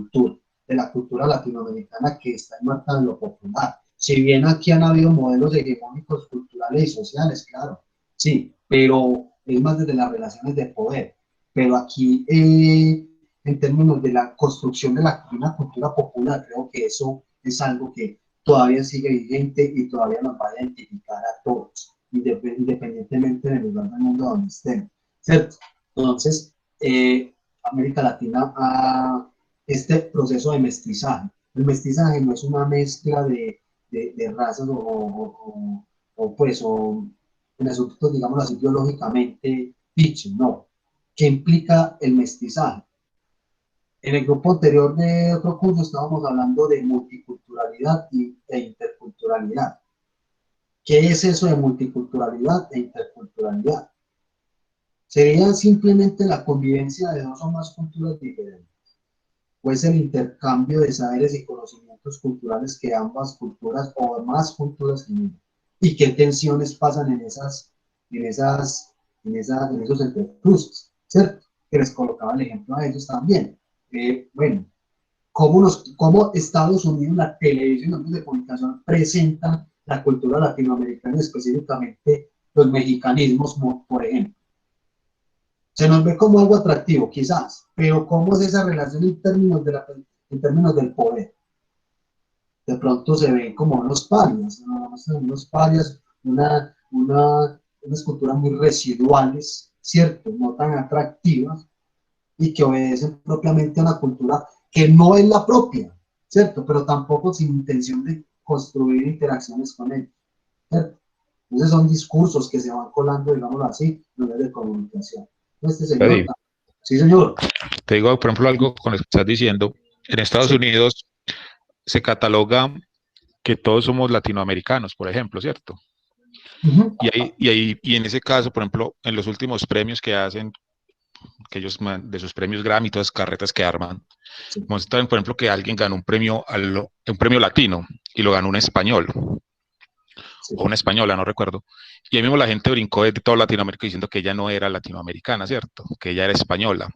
cultura latinoamericana que está enmarcada en lo popular. Si bien aquí han habido modelos hegemónicos culturales y sociales, claro, sí, pero es más desde las relaciones de poder. Pero aquí, en términos de la construcción de una cultura popular, creo que eso es algo que todavía sigue vigente y todavía nos va a identificar a todos, independientemente del lugar del mundo donde estén, ¿cierto? Entonces, América Latina este proceso de mestizaje. El mestizaje no es una mezcla de razas o en asuntos, digamos así, biológicamente dicho, no. ¿Qué implica el mestizaje? En el grupo anterior de otro curso estábamos hablando de multiculturalidad e interculturalidad. ¿Qué es eso de multiculturalidad e interculturalidad? ¿Sería simplemente la convivencia de dos o más culturas diferentes? ¿O es el intercambio de saberes y conocimientos culturales que ambas culturas o más culturas tienen? ¿Y qué tensiones pasan en esos entrecruces? ¿Cierto? Que les colocaba el ejemplo a ellos también. Bueno, cómo Estados Unidos, la televisión y los medios de comunicación presentan la cultura latinoamericana, específicamente los mexicanismos, por ejemplo. Se nos ve como algo atractivo, quizás, pero ¿cómo es esa relación en términos del poder? De pronto se ven como unos parias, unas culturas muy residuales, ¿cierto? No tan atractivas, y que obedecen propiamente a una cultura que no es la propia, ¿cierto? Pero tampoco sin intención de construir interacciones con ellos, ¿cierto? Entonces son discursos que se van colando, digámoslo así, en medios de comunicación. Este señor, sí señor. Te digo, por ejemplo, algo con lo que estás diciendo. En Estados Unidos se cataloga que todos somos latinoamericanos, por ejemplo, ¿cierto? Y en ese caso, por ejemplo, en los últimos premios que hacen, que ellos de sus premios Grammy, todas las carretas que arman, muestran, por ejemplo, que alguien ganó un premio latino y lo ganó un español. O una española, no recuerdo, y ahí mismo la gente brincó de toda Latinoamérica diciendo que ella no era latinoamericana, ¿cierto? Que ella era española.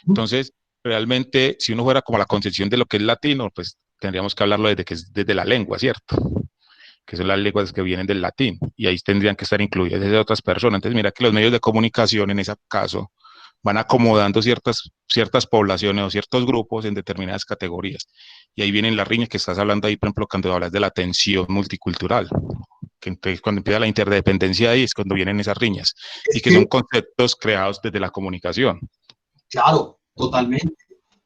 Entonces, realmente, si uno fuera como la concepción de lo que es latino, pues tendríamos que hablarlo desde la lengua, ¿cierto? Que son las lenguas que vienen del latín, y ahí tendrían que estar incluidas desde otras personas. Entonces, mira que los medios de comunicación, en ese caso, van acomodando ciertas poblaciones o ciertos grupos en determinadas categorías. Y ahí vienen las riñas que estás hablando ahí, por ejemplo, cuando hablas de la tensión multicultural. Que entonces cuando empieza la interdependencia ahí es cuando vienen esas riñas, y que son conceptos creados desde la comunicación. Claro, totalmente.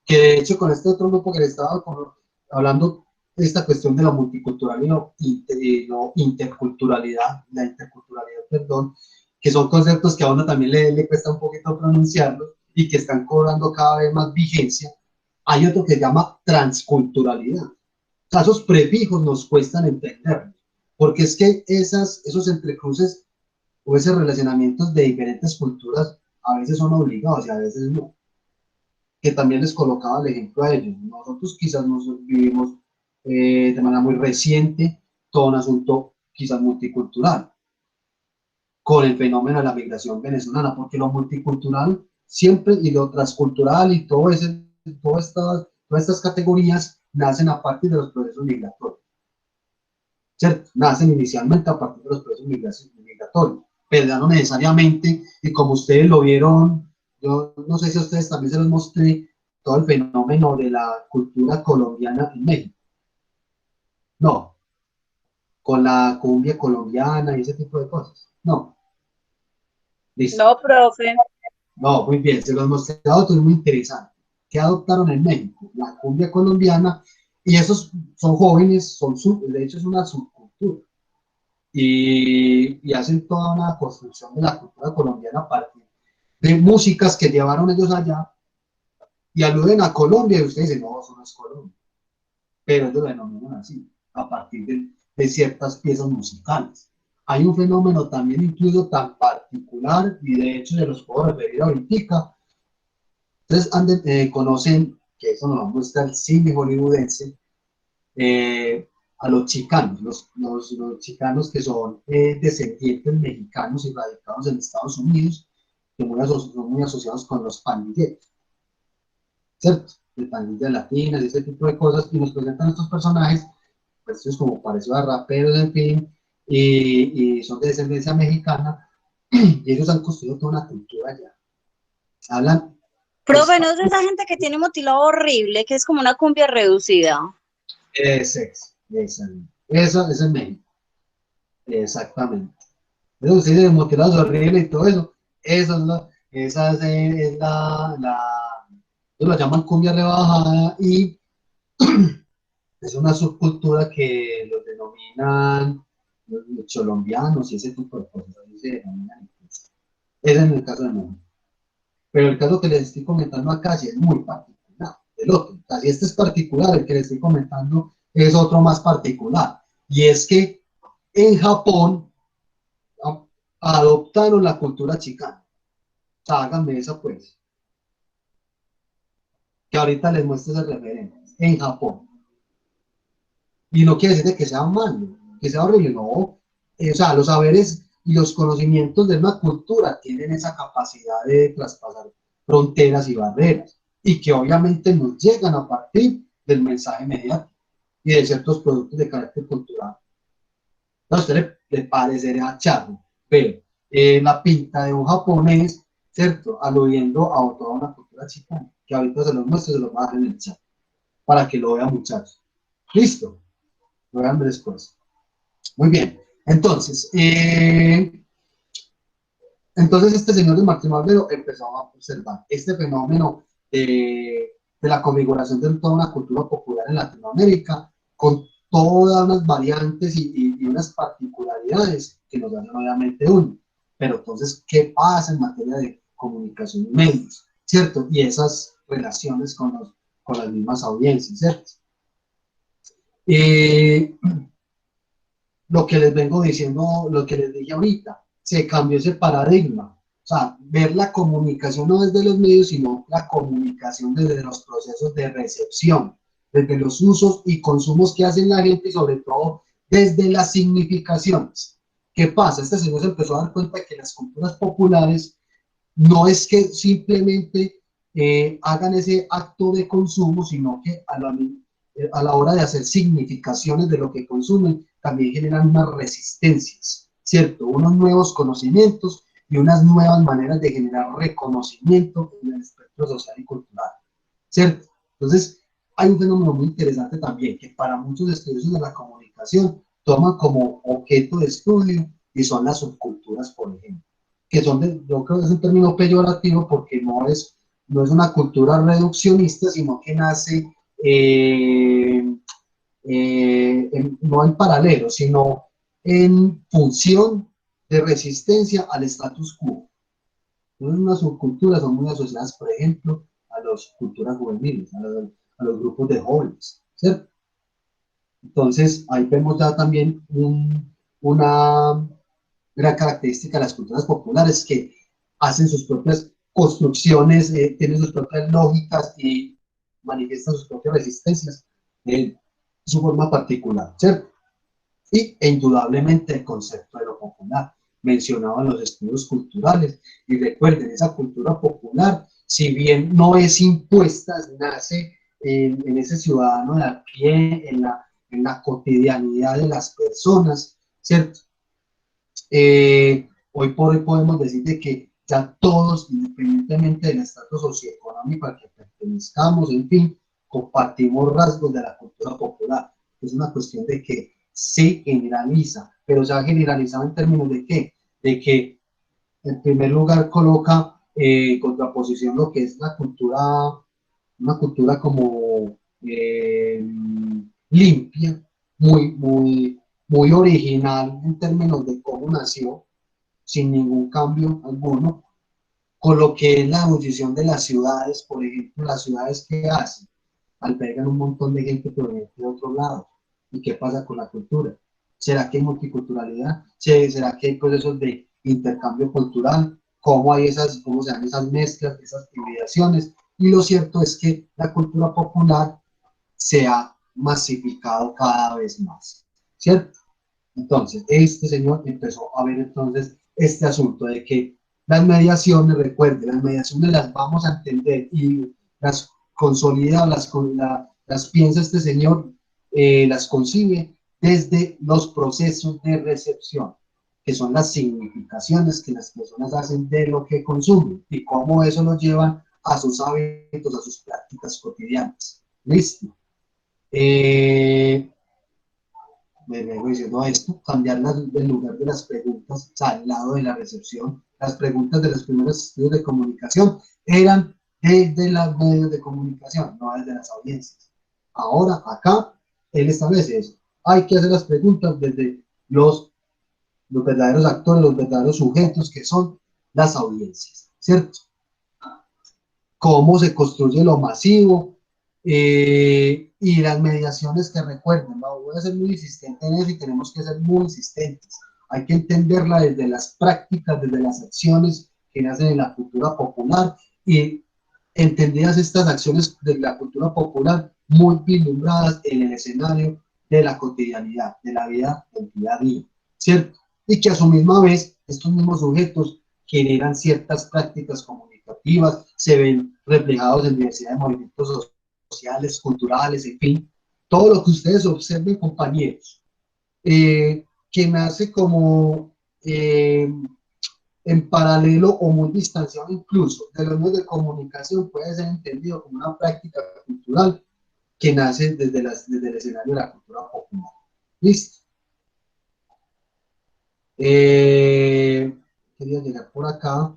Que de hecho con este otro grupo que le estaba hablando, esta cuestión de la multiculturalidad y la interculturalidad, perdón, que son conceptos que a uno también le cuesta un poquito pronunciarlos y que están cobrando cada vez más vigencia. Hay otro que se llama transculturalidad. O sea, esos prefijos nos cuestan entenderlos, porque es que esos entrecruces o esos relacionamientos de diferentes culturas a veces son obligados y a veces no. Que también les colocaba el ejemplo a ellos. Nosotros quizás nos vivimos de manera muy reciente todo un asunto quizás multicultural, con el fenómeno de la migración venezolana, porque lo multicultural siempre y lo transcultural y todas estas categorías nacen a partir de los procesos migratorios, ¿cierto? Nacen inicialmente a partir de los procesos migratorios, pero ya no necesariamente, y como ustedes lo vieron, yo no sé si a ustedes también se los mostré, todo el fenómeno de la cultura colombiana en México. No, con la cumbia colombiana y ese tipo de cosas. No. Listo. No, profe. No, muy bien, se los mostré a otros, muy interesante. ¿Qué adoptaron en México? La cumbia colombiana, y esos son jóvenes, de hecho es una subcultura. Y hacen toda una construcción de la cultura colombiana a partir de músicas que llevaron ellos allá y aluden a Colombia y ustedes dicen, no, eso no es Colombia. Pero ellos lo denominan así, a partir de ciertas piezas musicales. Hay un fenómeno también incluso tan particular, y de hecho se los puedo referir ahorita. Ustedes conocen, que eso nos muestra el cine hollywoodense, a los chicanos, los chicanos que son descendientes mexicanos y radicados en Estados Unidos, que son muy asociados con los pandilleros, ¿cierto? De pandillas latinas y ese tipo de cosas, y nos presentan estos personajes, pues es como parecido a raperos, en fin, y son de descendencia mexicana, y ellos han construido toda una cultura allá. Hablan... Profe, ¿no es de esa gente que tiene motilado horrible, que es como una cumbia reducida? Eso es en México. Exactamente. Eso sí, de motilados horribles y todo eso. Esa es ellos lo llaman cumbia rebajada y es una subcultura que los denominan los colombianos y ese tipo de cosas. Así se denominan. Ese es en el caso de México. Pero el caso que les estoy comentando acá sí es muy particular del otro. O sea, si este es particular, el que les estoy comentando es otro más particular. Y es que en Japón adoptaron la cultura chicana. O sea, háganme eso pues. Que ahorita les muestro ese referente. En Japón. Y no quiere decir que sea malo, que sea horrible, no. O sea, los saberes y los conocimientos de una cultura tienen esa capacidad de traspasar fronteras y barreras, y que obviamente nos llegan a partir del mensaje mediático y de ciertos productos de carácter cultural. A usted le parecerá charro, pero la pinta de un japonés, ¿cierto? Aludiendo a toda una cultura chicana, que ahorita se los muestro, se los voy a dejar en el chat, para que lo vean, muchachos. ¿Listo? Lo vean después. Muy bien. Entonces este señor de Martín Barbero empezó a observar este fenómeno de de la configuración de toda una cultura popular en Latinoamérica, con todas unas variantes y unas particularidades que nos hacen obviamente uno. Pero entonces, ¿qué pasa en materia de comunicación y medios? ¿Cierto? Y esas relaciones con las mismas audiencias, ¿cierto? Lo que les vengo diciendo, lo que les dije ahorita, se cambió ese paradigma. O sea, ver la comunicación no desde los medios, sino la comunicación desde los procesos de recepción, desde los usos y consumos que hacen la gente y sobre todo desde las significaciones. ¿Qué pasa? Este señor se empezó a dar cuenta de que las culturas populares no es que simplemente hagan ese acto de consumo, sino que a la hora de hacer significaciones de lo que consumen, también generan unas resistencias, ¿cierto? Unos nuevos conocimientos y unas nuevas maneras de generar reconocimiento en el espectro social y cultural, ¿cierto? Entonces, hay un fenómeno muy interesante también, que para muchos estudiosos de la comunicación toman como objeto de estudio y son las subculturas, por ejemplo, que son, yo creo que es un término peyorativo porque no es una cultura reduccionista, sino que nace no en paralelo, sino en función de resistencia al status quo. Entonces, unas subculturas son muy asociadas, por ejemplo, a las culturas juveniles, a los grupos de jóvenes, ¿cierto? Entonces, ahí vemos ya también una gran característica de las culturas populares que hacen sus propias construcciones, tienen sus propias lógicas y manifiestan sus propias resistencias en su forma particular, ¿cierto? E indudablemente el concepto de lo popular, mencionado en los estudios culturales, y recuerden, esa cultura popular, si bien no es impuesta, nace en ese ciudadano de a pie, en la cotidianidad de las personas, ¿cierto? Hoy por hoy podemos decir de que ya todos, independientemente del estatus socioeconómico al que pertenezcamos, en fin, compartimos rasgos de la cultura popular. Es una cuestión de que se generaliza, pero se ha generalizado en términos de qué? De que en primer lugar coloca en contraposición lo que es la cultura, una cultura como limpia, muy original en términos de cómo nació, sin ningún cambio alguno, con lo que es la ebullición de las ciudades, por ejemplo, las ciudades que hacen, albergan un montón de gente proveniente de otro lado. ¿Y qué pasa con la cultura? ¿Será que hay multiculturalidad? ¿Será que hay procesos de intercambio cultural? ¿Cómo se dan esas mezclas, esas hibridaciones? Y lo cierto es que la cultura popular se ha masificado cada vez más, ¿cierto? Entonces, este señor empezó a ver entonces este asunto de que las mediaciones, recuerden, las mediaciones las vamos a entender y las consolida, las piensa este señor, las concibe desde los procesos de recepción, que son las significaciones que las personas hacen de lo que consumen y cómo eso lo llevan a sus hábitos, a sus prácticas cotidianas. ¿Listo? Me vengo diciendo esto, cambiar el lugar de las preguntas, o sea, al lado de la recepción. Las preguntas de los primeros estudios de comunicación eran desde los medios de comunicación, no desde las audiencias. Ahora, acá, él establece eso. Hay que hacer las preguntas desde los verdaderos actores, los verdaderos sujetos que son las audiencias, ¿cierto? Cómo se construye lo masivo, y las mediaciones que recuerden, ¿no? Voy a ser muy insistente en eso y tenemos que ser muy insistentes. Hay que entenderla desde las prácticas, desde las acciones que nacen en la cultura popular y entendidas estas acciones de la cultura popular muy vislumbradas en el escenario de la cotidianidad, de la vida del día a día, ¿cierto? Y que a su misma vez estos mismos sujetos generan ciertas prácticas comunicativas, se ven reflejados en diversidad de movimientos sociales, culturales, en fin, todo lo que ustedes observen, compañeros, que nace como en paralelo o muy distanciado incluso de los medios de comunicación, puede ser entendido como una práctica cultural que nace desde el escenario de la cultura popular. ¿Listo? Quería llegar por acá.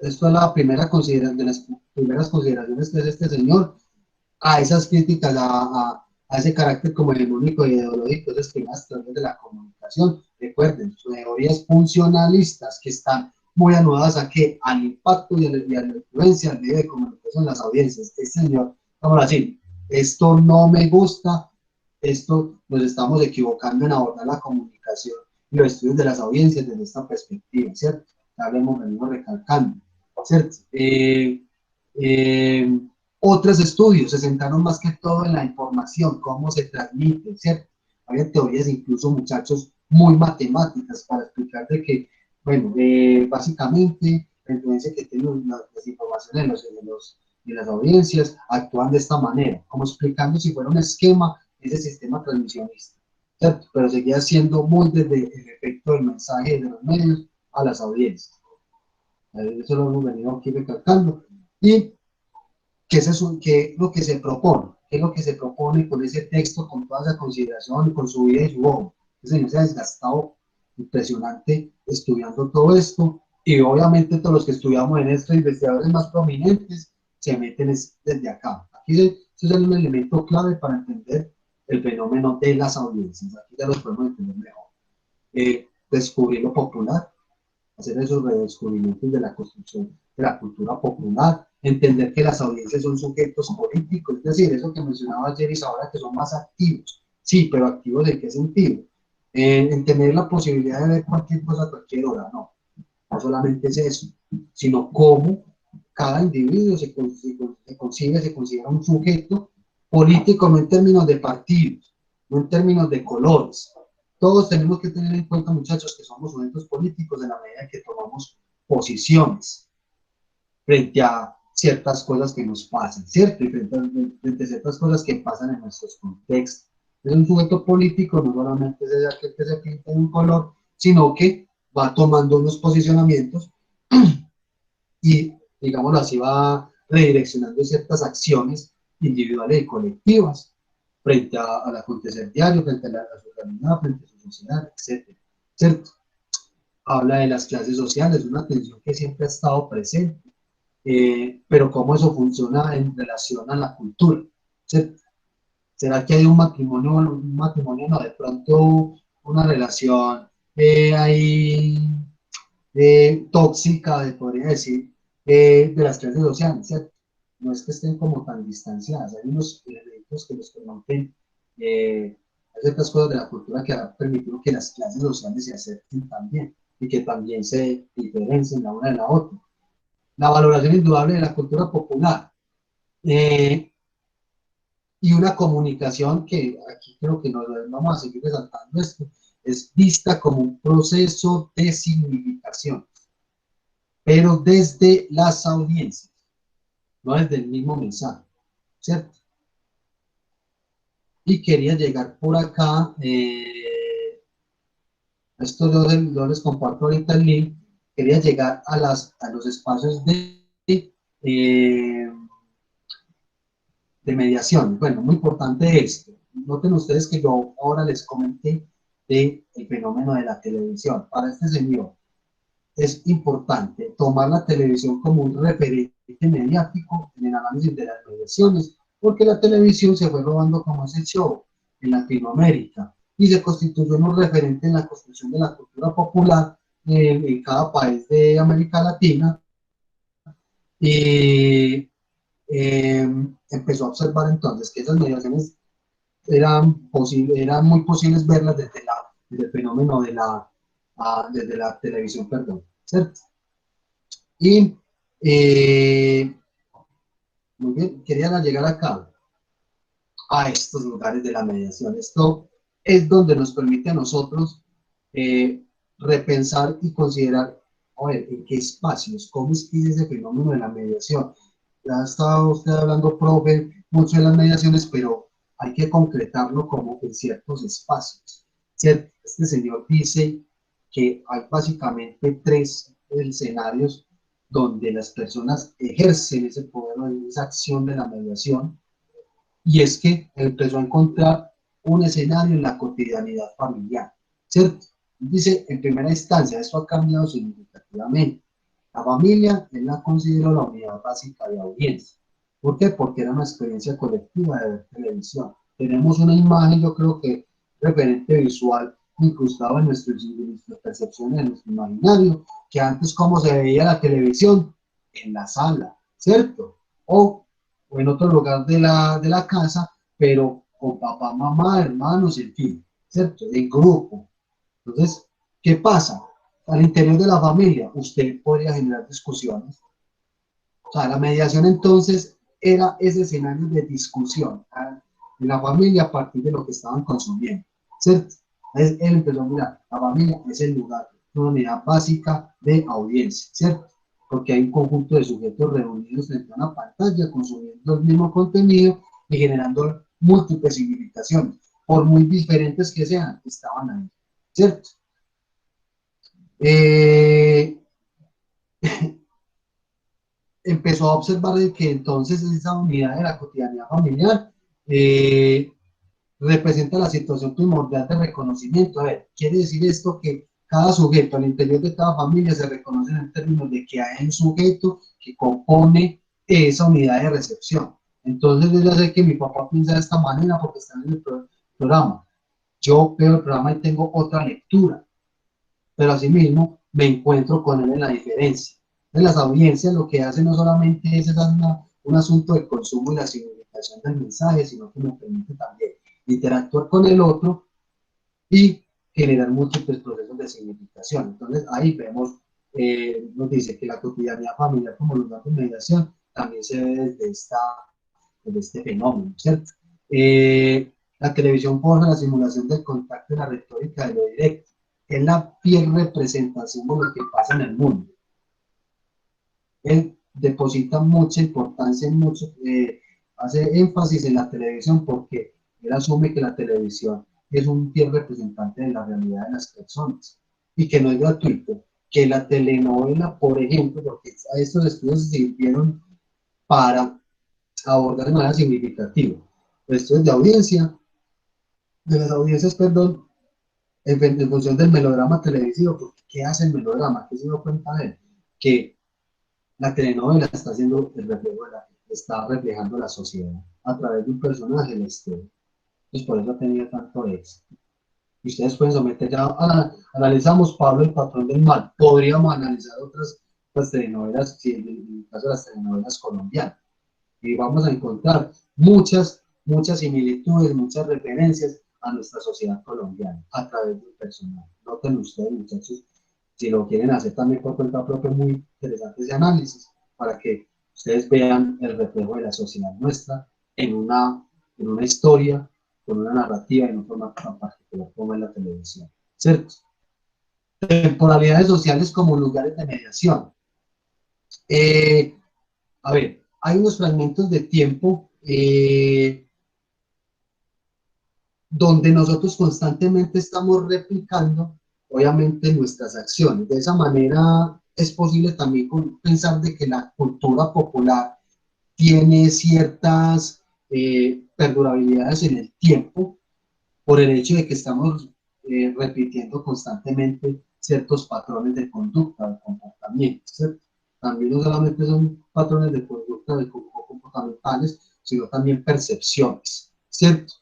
Esto es la primera de las primeras consideraciones que hace este señor a esas críticas, a ese carácter como hegemónico y ideológico de las teorías de la comunicación. Recuerden, teorías funcionalistas que están muy anudadas a qué, al impacto y a la influencia del medio de comunicación en las audiencias. Este señor, vamos a decir, esto no me gusta, esto nos estamos equivocando en abordar la comunicación y los estudios de las audiencias desde esta perspectiva, ¿cierto? Ya lo hemos venido recalcando, ¿cierto? Otros estudios se centraron más que todo en la información, cómo se transmite, ¿cierto? Había teorías, incluso muchachos, muy matemáticas para explicar de que, bueno, básicamente la influencia que tienen las informaciones en las audiencias actúan de esta manera, como explicando si fuera un esquema, ese sistema transmisionista, ¿cierto? Pero seguía siendo muy desde el efecto del mensaje de los medios a las audiencias. Eso lo hemos venido aquí recalcando. Y ¿qué es lo que se propone? ¿Qué es lo que se propone con ese texto, con toda esa consideración, con su vida y su obra? El señor se ha desgastado impresionante estudiando todo esto, y obviamente todos los que estudiamos en esto, investigadores más prominentes, se meten desde acá. Aquí eso es un elemento clave para entender el fenómeno de las audiencias. Aquí ya los podemos entender mejor. Descubrir lo popular, hacer esos redescubrimientos de la construcción de la cultura popular, entender que las audiencias son sujetos políticos, es decir, eso que mencionaba ayer y ahora, que son más activos. Sí, pero activos ¿en qué sentido? En tener la posibilidad de ver cualquier cosa a cualquier hora, no. No solamente es eso, sino cómo cada individuo se considera un sujeto político, no en términos de partidos, no en términos de colores. Todos tenemos que tener en cuenta, muchachos, que somos sujetos políticos en la medida que tomamos posiciones frente a ciertas cosas que nos pasan, ¿cierto? Y frente a ciertas cosas que pasan en nuestros contextos. Es un sujeto político, no solamente es aquel que se pinta de un color, sino que va tomando unos posicionamientos y, digámoslo así, va redireccionando ciertas acciones individuales y colectivas frente al acontecer diario, frente a su realidad, frente a su sociedad, etc. ¿Cierto? Habla de las clases sociales, una tensión que siempre ha estado presente, pero cómo eso funciona en relación a la cultura, ¿cierto? ¿Será que hay un matrimonio no, de pronto una relación ahí tóxica, podría decir, de las clases sociales, ¿cierto? No es que estén como tan distanciadas, hay unos elementos que nos permiten, hay ciertas cosas de la cultura que han permitido que las clases sociales se acerquen también y que también se diferencien la una de la otra. La valoración indudable de la cultura popular y una comunicación que aquí creo que nos vamos a seguir resaltando esto, es vista como un proceso de significación, pero desde las audiencias, no desde el mismo mensaje, ¿cierto? Y quería llegar por acá, esto yo les comparto ahorita el link, quería llegar a los espacios de mediación. Bueno, muy importante esto. Noten ustedes que yo ahora les comenté del fenómeno de la televisión. Para este señor es importante tomar la televisión como un referente mediático en el análisis de las mediaciones, porque la televisión se fue robando como ese show en Latinoamérica y se constituyó en un referente en la construcción de la cultura popular en cada país de América Latina. Y empezó a observar entonces que esas mediaciones eran muy posibles verlas desde el fenómeno desde la televisión, perdón, ¿cierto? Y muy bien, querían llegar acá a estos lugares de la mediación. Esto es donde nos permite a nosotros repensar y considerar, a ver, en qué espacios, cómo es que es ese fenómeno de la mediación. Ya estaba usted hablando, profe, mucho de las mediaciones, pero hay que concretarlo como en ciertos espacios, ¿cierto? Este señor dice que hay básicamente 3 escenarios donde las personas ejercen ese poder, esa acción de la mediación, y es que empezó a encontrar un escenario en la cotidianidad familiar, ¿cierto? Dice, en primera instancia, esto ha cambiado significativamente. La familia, él la consideró la unidad básica de audiencia. ¿Por qué? Porque era una experiencia colectiva de ver televisión. Tenemos una imagen, yo creo que referente visual, incrustado en nuestras percepciones, en nuestro imaginario, que antes cómo se veía la televisión en la sala, ¿cierto? O en otro lugar de la casa, pero con papá, mamá, hermanos, en fin, ¿cierto? En grupo. Entonces, ¿qué pasa? Al interior de la familia, usted podría generar discusiones. O sea, la mediación entonces era ese escenario de discusión en la familia a partir de lo que estaban consumiendo, ¿cierto? Él empezó a mirar, la familia es el lugar, una unidad básica de audiencia, ¿cierto? Porque hay un conjunto de sujetos reunidos frente a una pantalla, consumiendo el mismo contenido y generando múltiples significaciones, por muy diferentes que sean, estaban ahí, ¿cierto? Empezó a observar de que entonces esa unidad de la cotidianidad familiar representa la situación primordial de reconocimiento. A ver, quiere decir esto que cada sujeto al interior de cada familia se reconoce en términos de que hay un sujeto que compone esa unidad de recepción. Entonces yo ya sé que mi papá piensa de esta manera porque está en el programa. Yo veo el programa y tengo otra lectura, pero asimismo me encuentro con él en la diferencia. En las audiencias lo que hace no solamente es un asunto de consumo y la significación del mensaje, sino que me permite también interactuar con el otro y generar múltiples procesos de significación. Entonces ahí vemos, nos dice que la cotidianidad familiar como lugar de mediación también se ve desde este fenómeno, ¿cierto? La televisión forja la simulación del contacto y la retórica de lo directo. Es la fiel representación de lo que pasa en el mundo. Él deposita mucha importancia en mucho, hace énfasis en la televisión porque él asume que la televisión es un fiel representante de la realidad de las personas y que no es gratuito, que la telenovela, por ejemplo, porque a estos estudios se sirvieron para abordar de manera significativa estudios de audiencia, de las audiencias, perdón, en función del melodrama televisivo, porque ¿qué hace el melodrama? ¿Qué se dio cuenta de él? Que la telenovela está haciendo el reflejo está reflejando la sociedad a través de un personaje de la historia. Pues por eso ha tenido tanto éxito. Y ustedes pueden someter ya, analizamos Pablo el patrón del mal, podríamos analizar otras telenovelas, si en el caso de las telenovelas colombianas, y vamos a encontrar muchas similitudes, muchas referencias a nuestra sociedad colombiana a través del personaje. Noten ustedes, muchachos, si lo quieren hacer también por cuenta propia, muy interesante ese análisis, para que ustedes vean el reflejo de la sociedad nuestra en una historia, con una narrativa, en un formato tan particular como es la televisión, ¿cierto? Temporalidades sociales como lugares de mediación. A ver, hay unos fragmentos de tiempo donde nosotros constantemente estamos replicando, obviamente, nuestras acciones. De esa manera es posible también pensar de que la cultura popular tiene ciertas perdurabilidades en el tiempo por el hecho de que estamos repitiendo constantemente ciertos patrones de conducta, de comportamiento, ¿cierto? También no solamente son patrones de conducta de comportamentales, sino también percepciones, ¿cierto?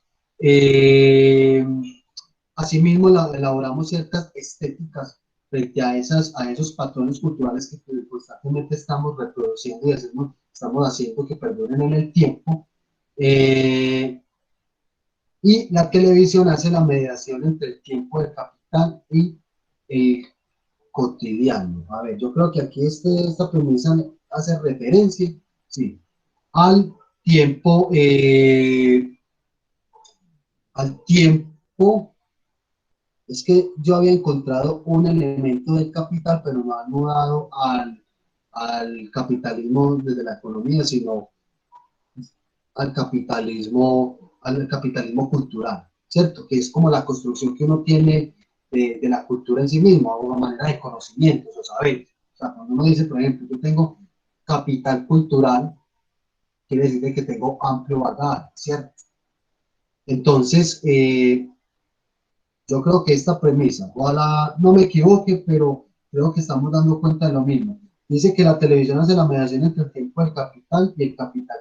Asimismo, elaboramos ciertas estéticas frente a esos patrones culturales que constantemente estamos reproduciendo y estamos haciendo que perduren en el tiempo. Y la televisión hace la mediación entre el tiempo de capital y cotidiano. A ver, yo creo que aquí esta premisa hace referencia, sí, al tiempo, es que yo había encontrado un elemento del capital, pero no han mudado al capitalismo desde la economía, sino al capitalismo cultural, ¿cierto? Que es como la construcción que uno tiene de la cultura en sí mismo, a una manera de conocimientos o saberes. O sea, cuando uno dice, por ejemplo, yo tengo capital cultural, quiere decir que tengo amplio bagaje, ¿cierto? Entonces, yo creo que esta premisa, ojalá no me equivoque, pero creo que estamos dando cuenta de lo mismo. Dice que la televisión hace la mediación entre el tiempo del capital y el capital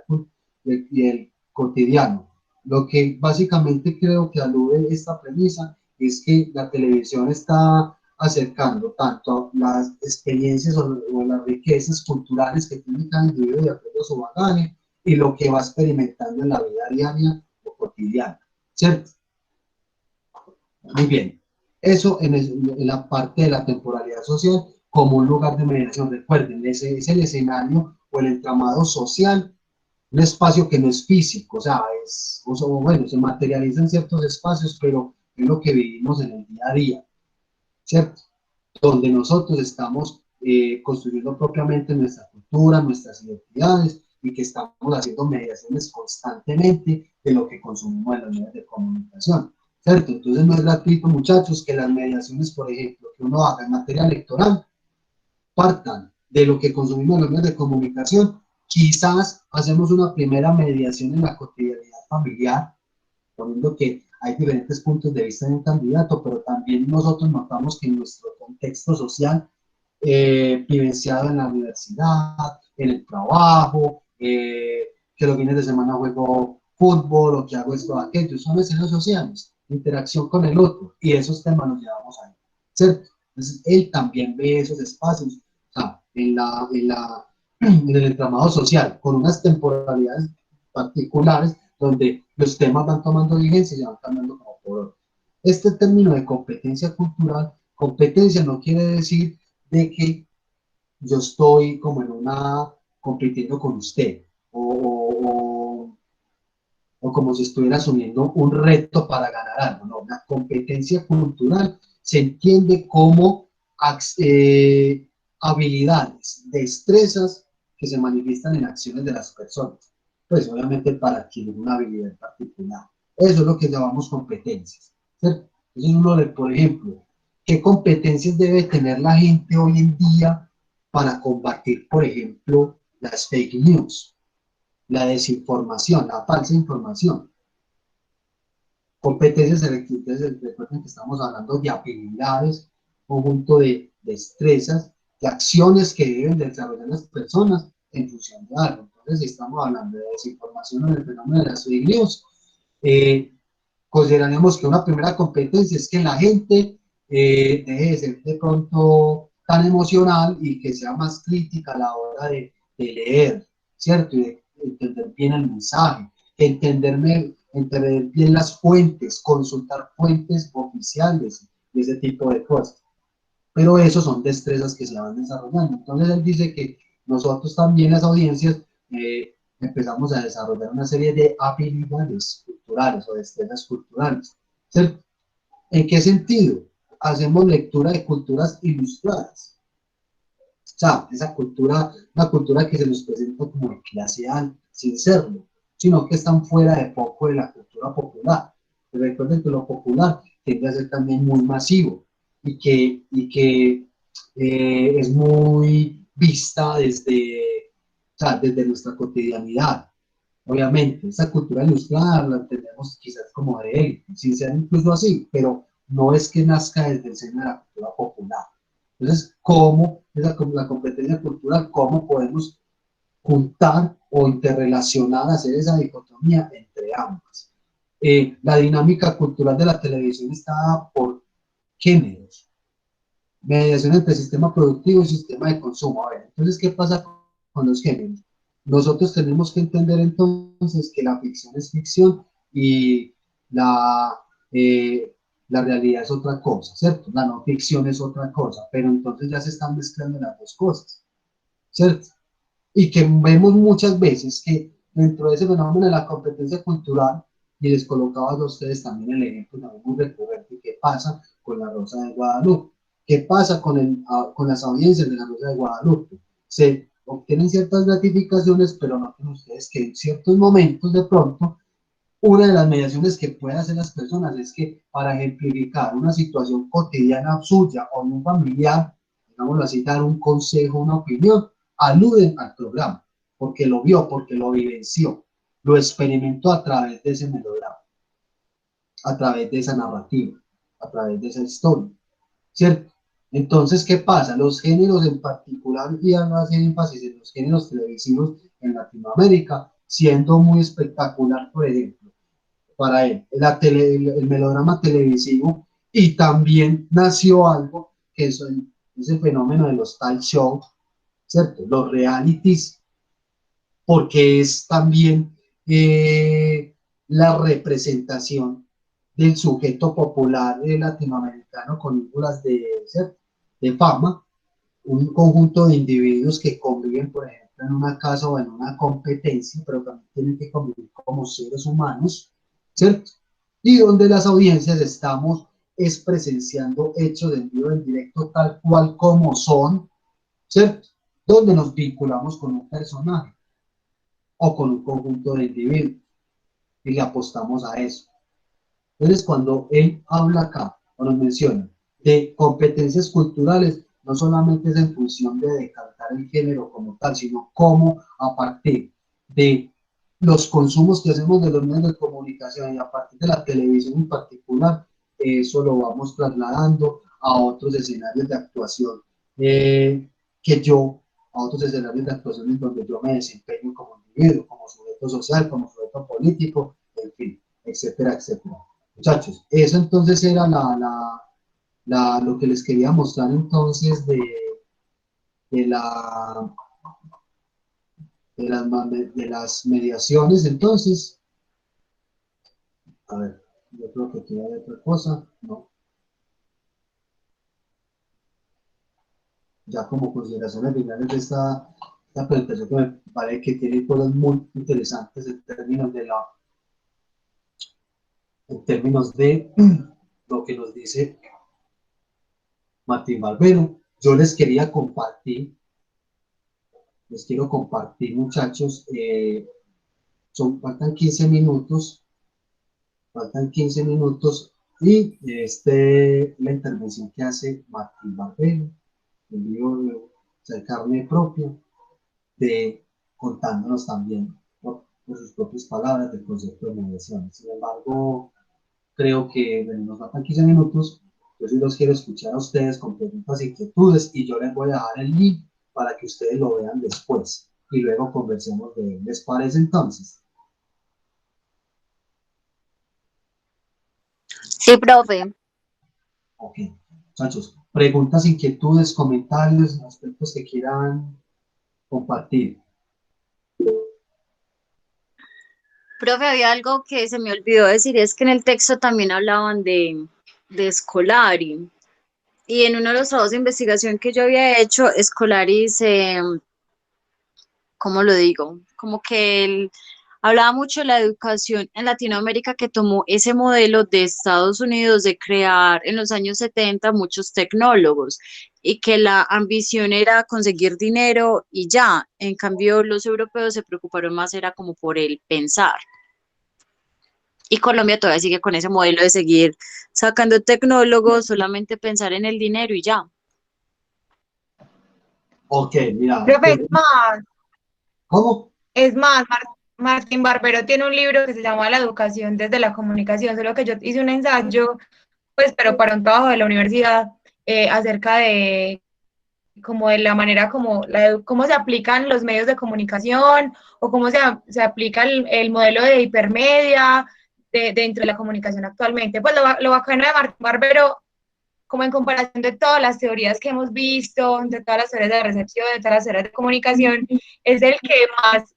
y el cotidiano. Lo que básicamente creo que alude esta premisa es que la televisión está acercando tanto las experiencias o las riquezas culturales que tiene cada individuo de acuerdo a su bagaje y lo que va experimentando en la vida diaria o cotidiana, ¿cierto? Muy bien. Eso en la parte de la temporalidad social como un lugar de mediación. Recuerden, ese es el escenario o el entramado social, un espacio que no es físico, o sea, bueno, se materializa en ciertos espacios, pero es lo que vivimos en el día a día, ¿cierto? Donde nosotros estamos construyendo propiamente nuestra cultura, nuestras identidades y que estamos haciendo mediaciones constantemente de lo que consumimos en los medios de comunicación, ¿cierto? Entonces no es gratuito, muchachos, que las mediaciones, por ejemplo, que uno haga en materia electoral, partan de lo que consumimos en los medios de comunicación. Quizás hacemos una primera mediación en la cotidianidad familiar, poniendo que hay diferentes puntos de vista de un candidato, pero también nosotros notamos que en nuestro contexto social, vivenciado en la universidad, en el trabajo, que los fines de semana juego fútbol o que hago esto o aquello, son escenarios sociales, interacción con el otro, y esos temas los llevamos ahí, ¿cierto? Entonces, él también ve esos espacios, o sea, en el entramado social, con unas temporalidades particulares, donde los temas van tomando vigencia y van cambiando como por orden. Este término de competencia cultural, competencia no quiere decir de que yo estoy como en una, compitiendo con usted, o como si estuviera asumiendo un reto para ganar algo, no, la competencia cultural se entiende como habilidades, destrezas que se manifiestan en acciones de las personas, pues obviamente para adquirir una habilidad particular. Eso es lo que llamamos competencias, ¿cierto? Entonces uno le, por ejemplo, ¿qué competencias debe tener la gente hoy en día para combatir, por ejemplo, las fake news, la desinformación, la falsa información? Competencias selectivas, recuerden que estamos hablando de habilidades, conjunto de destrezas, de acciones que deben desarrollar las personas en función de algo. Entonces, si estamos hablando de desinformación en el fenómeno de las fake news, consideraremos que una primera competencia es que la gente deje de ser de pronto tan emocional y que sea más crítica a la hora de leer, ¿cierto? Y de entender bien el mensaje, entender bien las fuentes, consultar fuentes oficiales y ese tipo de cosas. Pero eso son destrezas que se van desarrollando. Entonces él dice que nosotros también, las audiencias, empezamos a desarrollar una serie de habilidades culturales o destrezas culturales, ¿cierto? ¿En qué sentido? Hacemos lectura de culturas ilustradas. O sea, esa cultura, una cultura que se nos presenta como de clase alta, sin serlo, sino que están fuera de poco de la cultura popular. Pero recuerden que lo popular tiende a ser también muy masivo y que es muy vista desde nuestra cotidianidad. Obviamente, esa cultura ilustrada la entendemos quizás como de élite, sin ser incluso así, pero no es que nazca desde el seno de la cultura popular. Entonces, ¿cómo la competencia cultural, cómo podemos juntar o interrelacionar, hacer esa dicotomía entre ambas? La dinámica cultural de la televisión está dada por géneros, mediación entre sistema productivo y sistema de consumo. A ver, entonces, ¿qué pasa con los géneros? Nosotros tenemos que entender entonces que la ficción es ficción y la, eh, la realidad es otra cosa, ¿cierto? La no ficción es otra cosa, pero entonces ya se están mezclando las dos cosas, ¿cierto? Y que vemos muchas veces que dentro de ese fenómeno de la competencia cultural, y les colocaba a ustedes también el ejemplo también muy recurrente, ¿qué pasa con la Rosa de Guadalupe? ¿Qué pasa con las audiencias de la Rosa de Guadalupe? Se obtienen ciertas gratificaciones, pero noten ustedes que en ciertos momentos de pronto, una de las mediaciones que pueden hacer las personas es que para ejemplificar una situación cotidiana suya o de un familiar, digámoslo así, dar un consejo, una opinión, aluden al programa, porque lo vio, porque lo vivenció, lo experimentó a través de ese melodrama, a través de esa narrativa, a través de esa historia, ¿cierto? Entonces, ¿qué pasa? Los géneros en particular, y hago hacer énfasis en los géneros televisivos en Latinoamérica, siendo muy espectacular, por ejemplo, para él, el melodrama televisivo, y también nació algo que es ese fenómeno de los talk shows, ¿cierto? Los realities, porque es también la representación del sujeto popular latinoamericano con ínfulas ¿cierto? De fama, un conjunto de individuos que conviven, por ejemplo, en una casa o en una competencia, pero también tienen que convivir como seres humanos, ¿cierto? Y donde las audiencias estamos es presenciando hechos en vivo, en directo, tal cual como son, ¿cierto? Donde nos vinculamos con un personaje o con un conjunto de individuos y le apostamos a eso. Entonces, cuando él habla acá o nos menciona de competencias culturales, no solamente es en función de decantar el género como tal, sino cómo a partir de los consumos que hacemos de los medios de comunicación y a partir de la televisión en particular, eso lo vamos trasladando a otros escenarios de actuación a otros escenarios de actuación en donde yo me desempeño como individuo, como sujeto social, como sujeto político, en fin, etcétera, etcétera. Muchachos, eso entonces era lo que les quería mostrar entonces de, la, de las mediaciones. Entonces, a ver, yo creo que queda de otra cosa, no. Ya como consideraciones finales de esta presentación, que me parece que tiene cosas muy interesantes en términos de lo que nos dice Martín Barbero. Yo quiero compartir, muchachos, faltan 15 minutos, y la intervención que hace Martín Barbero, el libro de carne propia, contándonos también por sus propias palabras del concepto de mediación. Sin embargo, creo que nos faltan 15 minutos. Yo sí los quiero escuchar a ustedes con preguntas e inquietudes, y yo les voy a dejar el link para que ustedes lo vean después y luego conversemos de él. ¿Les parece entonces? Sí, profe. Ok, muchachos, preguntas, inquietudes, comentarios, aspectos que quieran compartir. Profe, había algo que se me olvidó decir, es que en el texto también hablaban de Scolari. Y en uno de los trabajos de investigación que yo había hecho, Scolari se, ¿cómo lo digo? Como que él hablaba mucho de la educación en Latinoamérica, que tomó ese modelo de Estados Unidos de crear en los años 70 muchos tecnólogos, y que la ambición era conseguir dinero y ya. En cambio, los europeos se preocuparon más, era como por el pensar. Y Colombia todavía sigue con ese modelo de seguir sacando tecnólogos, solamente pensar en el dinero y ya. Ok, mira. Profe, es más, ¿Cómo? Martín Barbero tiene un libro que se llama La educación desde la comunicación, solo que yo hice un ensayo, pues, pero para un trabajo de la universidad, acerca de como de la manera cómo se aplican los medios de comunicación, o cómo se aplica el modelo de hipermedia dentro de la comunicación actualmente. Pues lo bacano de Martín Barbero, como en comparación de todas las teorías que hemos visto, de todas las teorías de recepción, de todas las teorías de comunicación, es el que más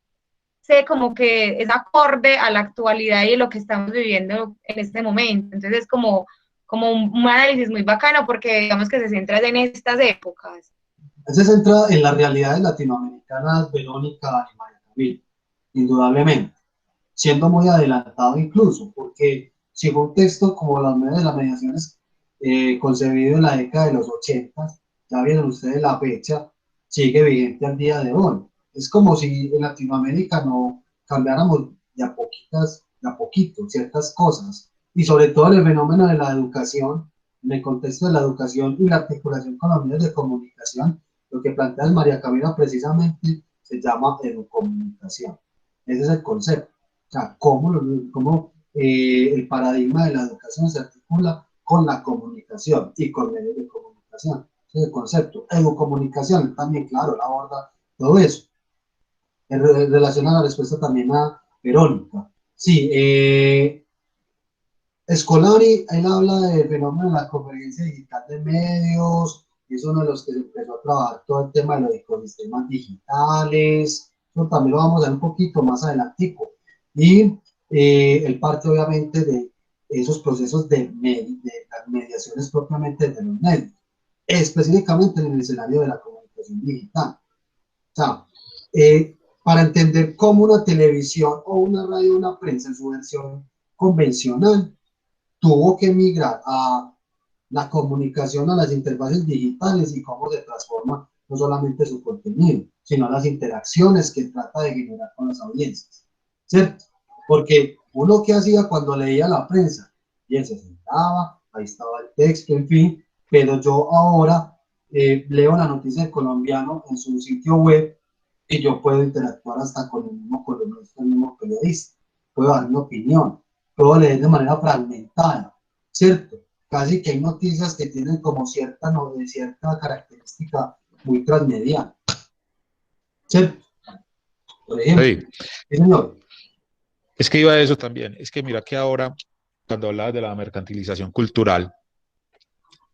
como que es acorde a la actualidad y lo que estamos viviendo en este momento. Entonces es como un análisis muy bacano, porque digamos que se centra en estas épocas. Se centra en las realidades latinoamericanas, Verónica y María Camila, indudablemente, siendo muy adelantado incluso, porque si fue un texto como los medios de las mediaciones, concebido en la década de los 80, ya vieron ustedes la fecha, sigue vigente al día de hoy. Es como si en Latinoamérica no cambiáramos de a poquito ciertas cosas, y sobre todo el fenómeno de la educación, en el contexto de la educación y la articulación con los medios de comunicación. Lo que plantea María Camila precisamente se llama educomunicación. Ese es el concepto. O sea, cómo el paradigma de la educación se articula con la comunicación y con medios de comunicación. ese concepto. Educomunicación también, claro, él aborda todo eso. En relación a la respuesta también a Verónica. Sí, Scolari, él habla del fenómeno de la convergencia digital de medios, es uno de los que se empezó a trabajar todo el tema de los ecosistemas digitales, eso también lo vamos a ver un poquito más adelantico. Y él parte obviamente de esos procesos de las mediaciones propiamente de los medios, específicamente en el escenario de la comunicación digital. O sea, para entender cómo una televisión o una radio o una prensa en su versión convencional tuvo que migrar a la comunicación, a las interfaces digitales y cómo se transforma no solamente su contenido, sino las interacciones que trata de generar con las audiencias, ¿cierto? Porque uno que hacía cuando leía la prensa, bien, se sentaba, ahí estaba el texto, en fin, pero yo ahora leo la noticia del colombiano en su sitio web y yo puedo interactuar hasta con el mismo columnista, el mismo periodista, puedo dar mi opinión, puedo leer de manera fragmentada, ¿cierto? Casi que hay noticias que tienen como cierta característica muy transmedial, ¿cierto? Por ejemplo, Sí. ¿sí, señor? Es que iba a eso también. Es que mira que ahora, cuando hablabas de la mercantilización cultural,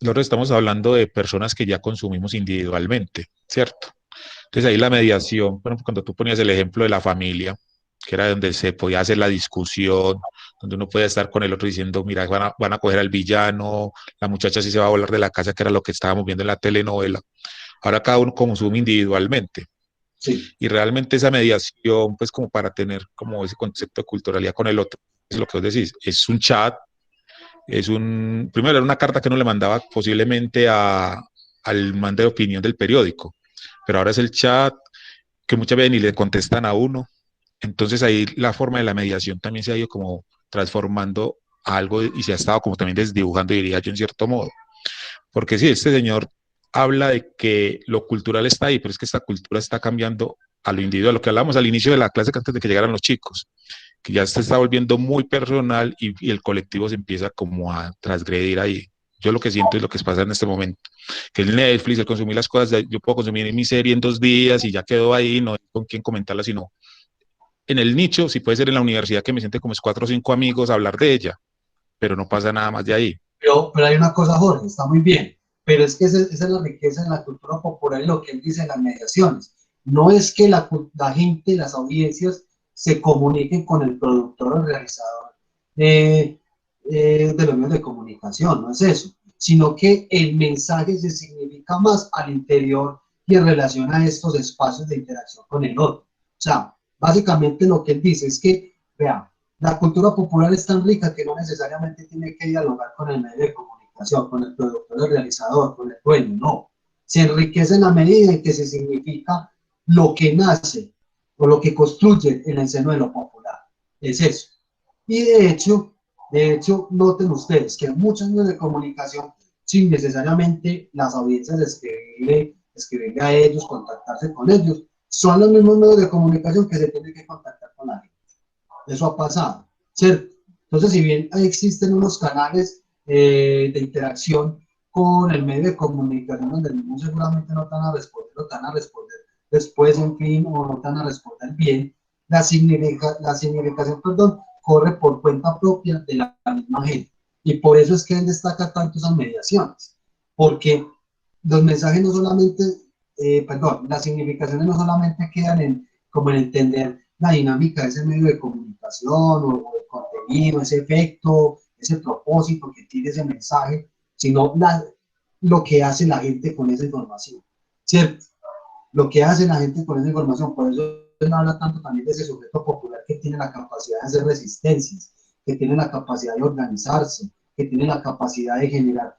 nosotros estamos hablando de personas que ya consumimos individualmente, ¿cierto? Entonces ahí la mediación, bueno, cuando tú ponías el ejemplo de la familia, que era donde se podía hacer la discusión, donde uno podía estar con el otro diciendo, mira, van a coger al villano, la muchacha sí se va a volar de la casa, que era lo que estábamos viendo en la telenovela. Ahora cada uno consume individualmente. Sí. Y realmente esa mediación, pues como para tener como ese concepto de culturalidad con el otro, es lo que vos decís, es un chat, primero era una carta que uno le mandaba posiblemente al man de opinión del periódico, pero ahora es el chat que muchas veces ni le contestan a uno. Entonces ahí la forma de la mediación también se ha ido como transformando a algo y se ha estado como también desdibujando, diría yo, en cierto modo. Porque sí, este señor habla de que lo cultural está ahí, pero es que esta cultura está cambiando a lo individual, lo que hablamos al inicio de la clase antes de que llegaran los chicos, que ya se está volviendo muy personal y el colectivo se empieza como a transgredir ahí. Yo lo que siento es lo que pasa en este momento, que el Netflix, el consumir las cosas, yo puedo consumir mi serie en 2 días y ya quedó ahí, no hay con quién comentarla, sino en el nicho, si puede ser en la universidad que me siente como es 4 o 5 amigos a hablar de ella, pero no pasa nada más de ahí. Pero hay una cosa, Jorge, está muy bien, pero es que esa es la riqueza en la cultura popular y lo que él dice en las mediaciones. No es que la gente, las audiencias, se comuniquen con el productor o el realizador de los medios de comunicación, no es eso, sino que el mensaje se significa más al interior y en relación a estos espacios de interacción con el otro. O sea, básicamente lo que él dice es que, vean, la cultura popular es tan rica que no necesariamente tiene que dialogar con el medio de comunicación, con el productor, el realizador, con el dueño, no. Se enriquece en la medida en que se significa lo que nace o lo que construye en el seno de lo popular. Es eso. Y de hecho, noten ustedes que muchos medios de comunicación, sin necesariamente las audiencias escribirle a ellos, contactarse con ellos, son los mismos medios de comunicación que se tienen que contactar con la gente. Eso ha pasado, ¿cierto? Entonces, si bien existen unos canales de interacción con el medio de comunicación donde mismo seguramente no te van a responder o te van a responder después, en fin, o no te van a responder bien, la significación, corre por cuenta propia de la misma gente. Y por eso es que él destaca tanto esas mediaciones, porque los mensajes no solamente, las significaciones no solamente quedan como en entender la dinámica de ese medio de comunicación o el contenido, ese efecto, ese propósito que tiene ese mensaje, sino lo que hace la gente con esa información, ¿cierto? Lo que hace la gente con esa información, por eso él habla tanto también de ese sujeto popular que tiene la capacidad de hacer resistencias, que tiene la capacidad de organizarse, que tiene la capacidad de generar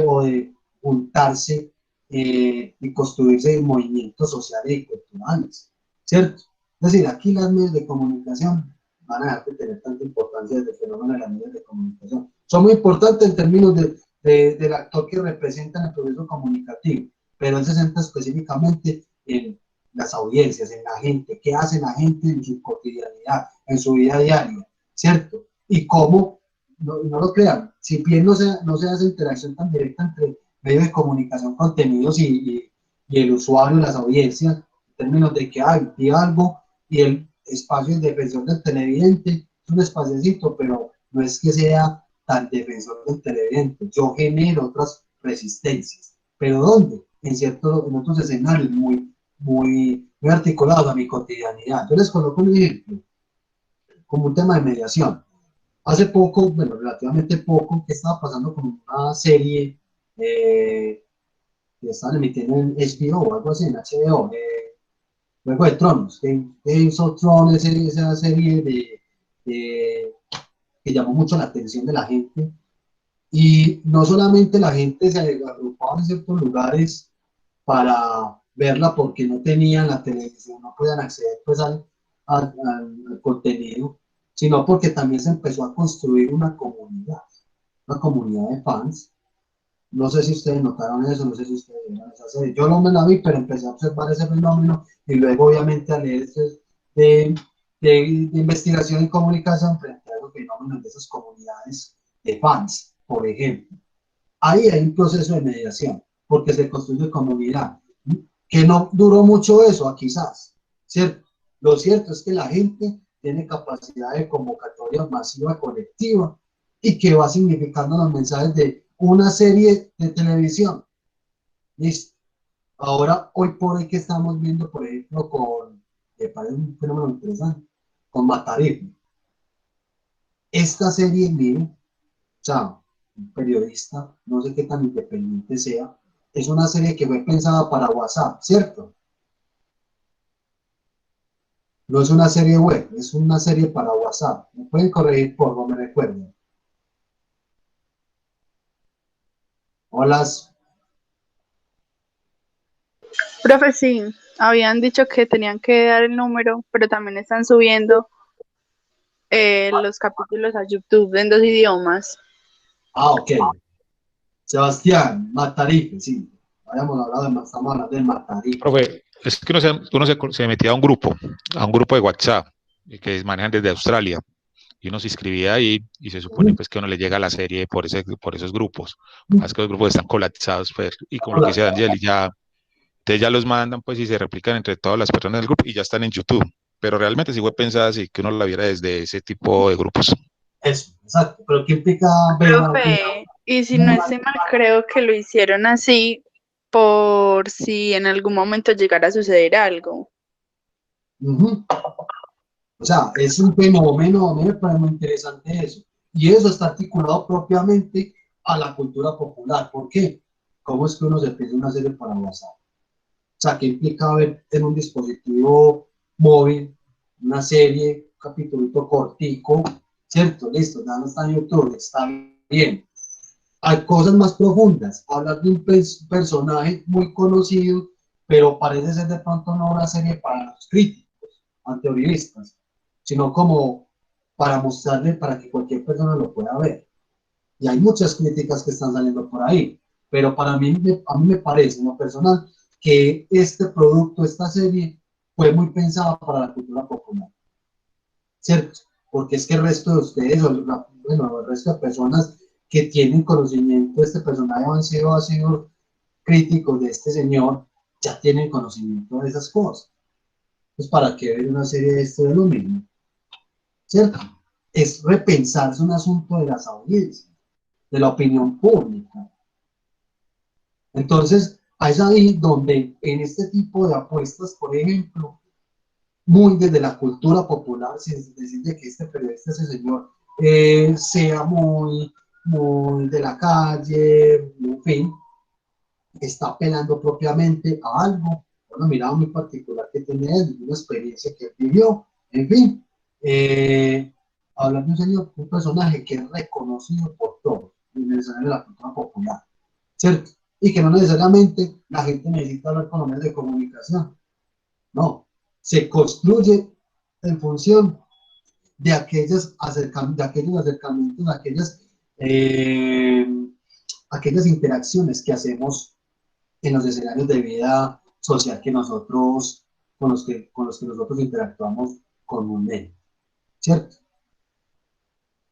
o de juntarse y construirse movimientos sociales y culturales, ¿cierto? Es decir, aquí las medios de comunicación van a dejar de tener tanta importancia desde el fenómeno de las medios de comunicación. Son muy importantes en términos del actor que representan el proceso comunicativo, pero él se centra específicamente en las audiencias, en la gente, qué hace la gente en su cotidianidad, en su vida diaria, ¿cierto? Y cómo, no lo crean, si bien no se hace interacción tan directa entre medio de comunicación, contenidos y el usuario, las audiencias, en términos de que hay algo y el espacio de defensor del televidente es un espaciocito, pero no es que sea tan defensor del televidente. Yo genero otras resistencias. ¿Pero dónde? En otros escenarios muy articulados a mi cotidianidad. Yo les coloco un ejemplo, como un tema de mediación. Hace poco, bueno, relativamente poco, que estaba pasando con una serie que estaban emitiendo en HBO o algo así, en HBO, Juego de Tronos, Games of Thrones, esa serie que llamó mucho la atención de la gente. Y no solamente la gente se agrupaba en ciertos lugares para verla porque no tenían la televisión, no podían acceder pues al contenido, sino porque también se empezó a construir una comunidad de fans. No sé si ustedes notaron eso, no sé si ustedes vieron esa serie. Yo no me la vi, pero empecé a observar ese fenómeno y luego obviamente a leer de investigación y comunicación frente a los fenómenos de esas comunidades de fans, por ejemplo. Ahí hay un proceso de mediación, porque se construye comunidad, que no duró mucho eso, quizás, ¿cierto? Lo cierto es que la gente tiene capacidad de convocatoria masiva colectiva y que va significando los mensajes de una serie de televisión. Listo. Ahora, hoy por hoy que estamos viendo, por ejemplo, parece un fenómeno interesante, con Matarife. Esta serie, mire, o sea, un periodista, no sé qué tan independiente sea, es una serie que fue pensada para WhatsApp, ¿cierto? No es una serie web, es una serie para WhatsApp. ¿Me pueden corregir, por favor, me recuerden? Hola. Profe, sí, habían dicho que tenían que dar el número, pero también están subiendo los capítulos a YouTube en 2 idiomas. Ah, ok. Sebastián, Matarife, sí. Habíamos hablado estamos hablando de Matarife. Profe, es que uno se metía a un grupo de WhatsApp que manejan desde Australia y uno se inscribía ahí y se supone pues que uno le llega a la serie por esos grupos. Más que los grupos están colapsados pues, y como lo que dice Angeli, ustedes ya los mandan pues y se replican entre todas las personas del grupo y ya están en YouTube. Pero realmente sí fue pensada así que uno la viera desde ese tipo de grupos. Eso, exacto. Pero ¿qué implica ver Profe, y si no estoy mal, creo que lo hicieron así por si en algún momento llegara a suceder algo. O sea, es un fenómeno, a mí me parece muy interesante eso. Y eso está articulado propiamente a la cultura popular. ¿Por qué? ¿Cómo es que uno se pide una serie para WhatsApp? O sea, ¿qué implica ver en un dispositivo móvil una serie, un capítulito cortico, ¿cierto? Listo, ya no está en YouTube, está bien. Hay cosas más profundas, hablar de un personaje muy conocido, pero parece ser de pronto no una serie para los críticos, anteuribistas, sino como para mostrarle, para que cualquier persona lo pueda ver. Y hay muchas críticas que están saliendo por ahí, pero a mí me parece, en lo personal, que este producto, esta serie, fue muy pensada para la cultura popular, ¿cierto? Porque es que el resto de ustedes, bueno, el resto de personas que tienen conocimiento de este personaje han sido críticos de este señor, ya tienen conocimiento de esas cosas. Pues para qué ver una serie de esto de lo mismo, ¿cierto? Es repensarse un asunto de las audiencias, de la opinión pública. Entonces, es ahí donde en este tipo de apuestas, por ejemplo, muy desde la cultura popular, sin decir de que este periodista, ese señor, sea muy de la calle, en fin, está apelando propiamente a algo, una mirada muy particular que tiene él, una experiencia que él vivió, en fin, hablar de un señor, un personaje que es reconocido por todos, en el escenario de la cultura popular, ¿cierto? Y que no necesariamente la gente necesita hablar con los medios de comunicación, no, se construye en función de aquellos acercamientos, aquellas interacciones que hacemos en los escenarios de vida social que nosotros, con los que nosotros interactuamos comúnmente, ¿cierto?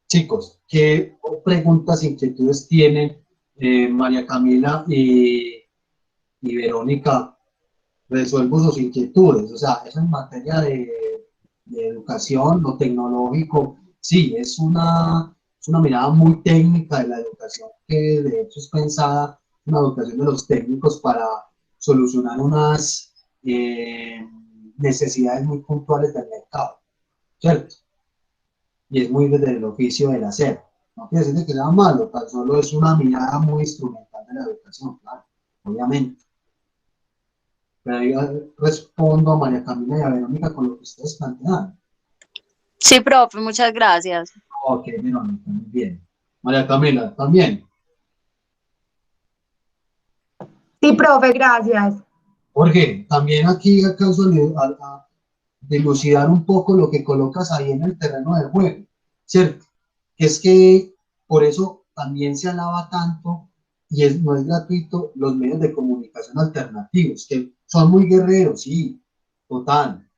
Chicos, ¿qué preguntas, inquietudes tienen María Camila y Verónica, resuelvo sus inquietudes. O sea, eso en materia de educación, lo tecnológico, sí, es una mirada muy técnica de la educación, que de hecho es pensada una educación de los técnicos para solucionar unas necesidades muy puntuales del mercado, ¿cierto? Y es muy desde el oficio del hacer. No quiere decir que sea malo, tan solo es una mirada muy instrumental de la educación, claro, obviamente. Pero yo respondo a María Camila y a Verónica con lo que ustedes plantean. Sí, profe, muchas gracias. Ok, Verónica, muy bien. María Camila, también. Sí, profe, gracias. Jorge, también aquí alcanzo a dilucidar un poco lo que colocas ahí en el terreno del juego, ¿cierto? Que es que por eso también se alaba tanto y no es gratuito los medios de comunicación alternativos, que son muy guerreros, sí, total,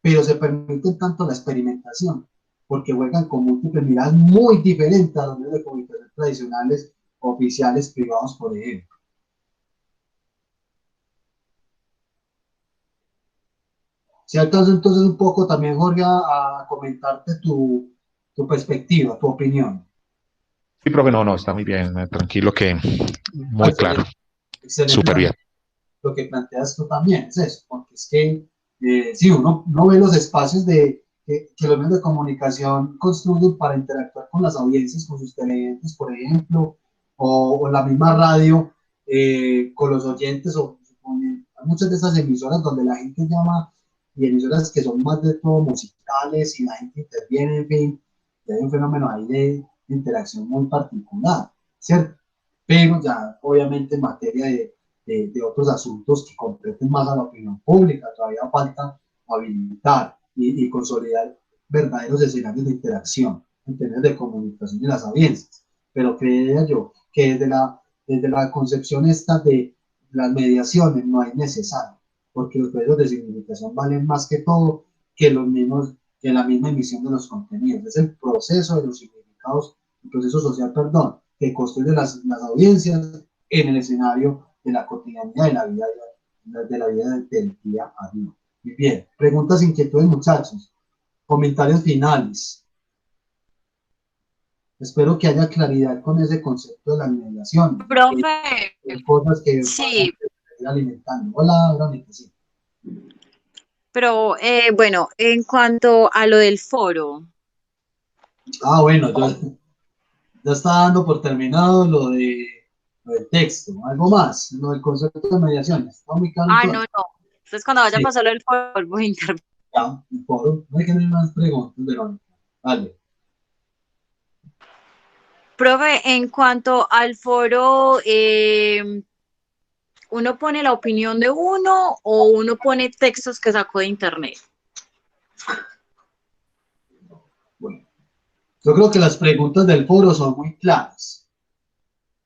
pero se permiten tanto la experimentación, porque juegan con múltiples miradas muy diferentes a los medios de comunicación tradicionales, oficiales, privados, por ejemplo. Si alcanzo entonces un poco también, Jorge, a comentarte tu perspectiva, tu opinión. Sí, profe, no, está muy bien, tranquilo que muy claro, Excelente, excelente súper bien. lo que planteas tú también, es eso, porque es que si uno ve los espacios que los medios de comunicación construyen para interactuar con las audiencias, con sus televidentes, por ejemplo, o la misma radio, con los oyentes, o con muchas de esas emisoras donde la gente llama, y emisoras que son más de todo musicales y la gente interviene, en fin, y hay un fenómeno ahí de interacción muy particular, ¿cierto? Pero ya obviamente en materia de otros asuntos que competen más a la opinión pública, todavía falta habilitar y consolidar verdaderos escenarios de interacción en términos de comunicación y las audiencias. Pero creía yo que desde la concepción esta de las mediaciones no es necesario, porque los medios de significación valen más que todo que los mismos, que la misma emisión de los contenidos. Es el proceso de los significados, el proceso social, perdón, que construye las audiencias en el escenario de la cotidianidad de la vida del día a día. Muy bien, preguntas, inquietudes, muchachos, comentarios finales. Espero que haya claridad con ese concepto de la mediación. Profe, Cosas que sí, ir alimentando. Hola, Verónica, sí. pero bueno, en cuanto a lo del foro, Bueno, ya está dando por terminado lo del texto. Algo más, lo del concepto de mediación. Está muy claro no, entonces. no. Entonces cuando vaya a Sí, pasar lo del foro, vuelvo a intervenir. ya, el foro. No hay que tener más preguntas, Verónica. Vale. Profe, en cuanto al foro, ¿uno pone la opinión de uno o uno pone textos que sacó de internet? Bueno, yo creo que las preguntas del foro son muy claras,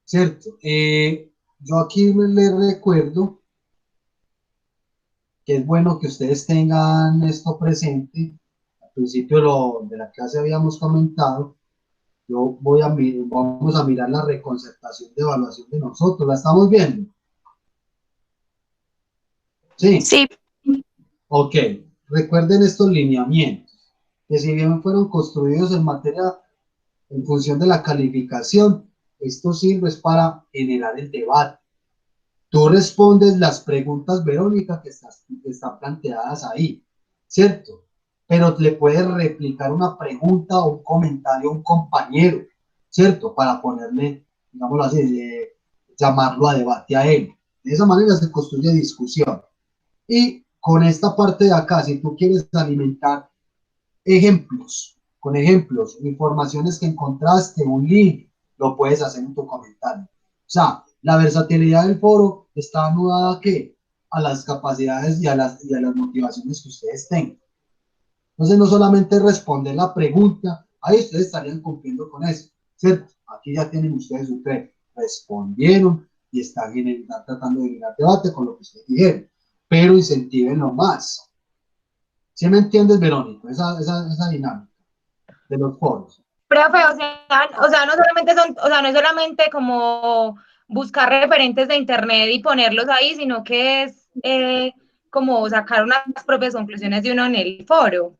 ¿cierto? Yo aquí les recuerdo que es bueno que ustedes tengan esto presente. Al principio de la clase habíamos comentado, vamos a mirar la reconcertación de evaluación de nosotros. ¿La estamos viendo? Sí. Sí, Ok. Recuerden estos lineamientos, que si bien fueron construidos en función de la calificación, esto sirve es para generar el debate. Tú respondes las preguntas, Verónica, que están planteadas ahí, ¿cierto? Pero le puedes replicar una pregunta o un comentario a un compañero, ¿cierto? Para ponerle, digámoslo así, llamarlo a debate a él. De esa manera se construye discusión. Y con esta parte de acá, si tú quieres alimentar ejemplos, con ejemplos, informaciones que encontraste, un link, lo puedes hacer en tu comentario. O sea, la versatilidad del foro está anudada ¿a qué? A las capacidades y a las motivaciones que ustedes tengan. Entonces, no solamente responder la pregunta, ahí ustedes estarían cumpliendo con eso, ¿cierto? Aquí ya tienen ustedes respondieron y están tratando de generar debate con lo que ustedes dijeron, pero incentivenlo más. ¿Sí me entiendes, Verónica? Esa dinámica de los foros. Profe, no solamente no es solamente como buscar referentes de internet y ponerlos ahí, sino que es como sacar unas propias conclusiones de uno en el foro.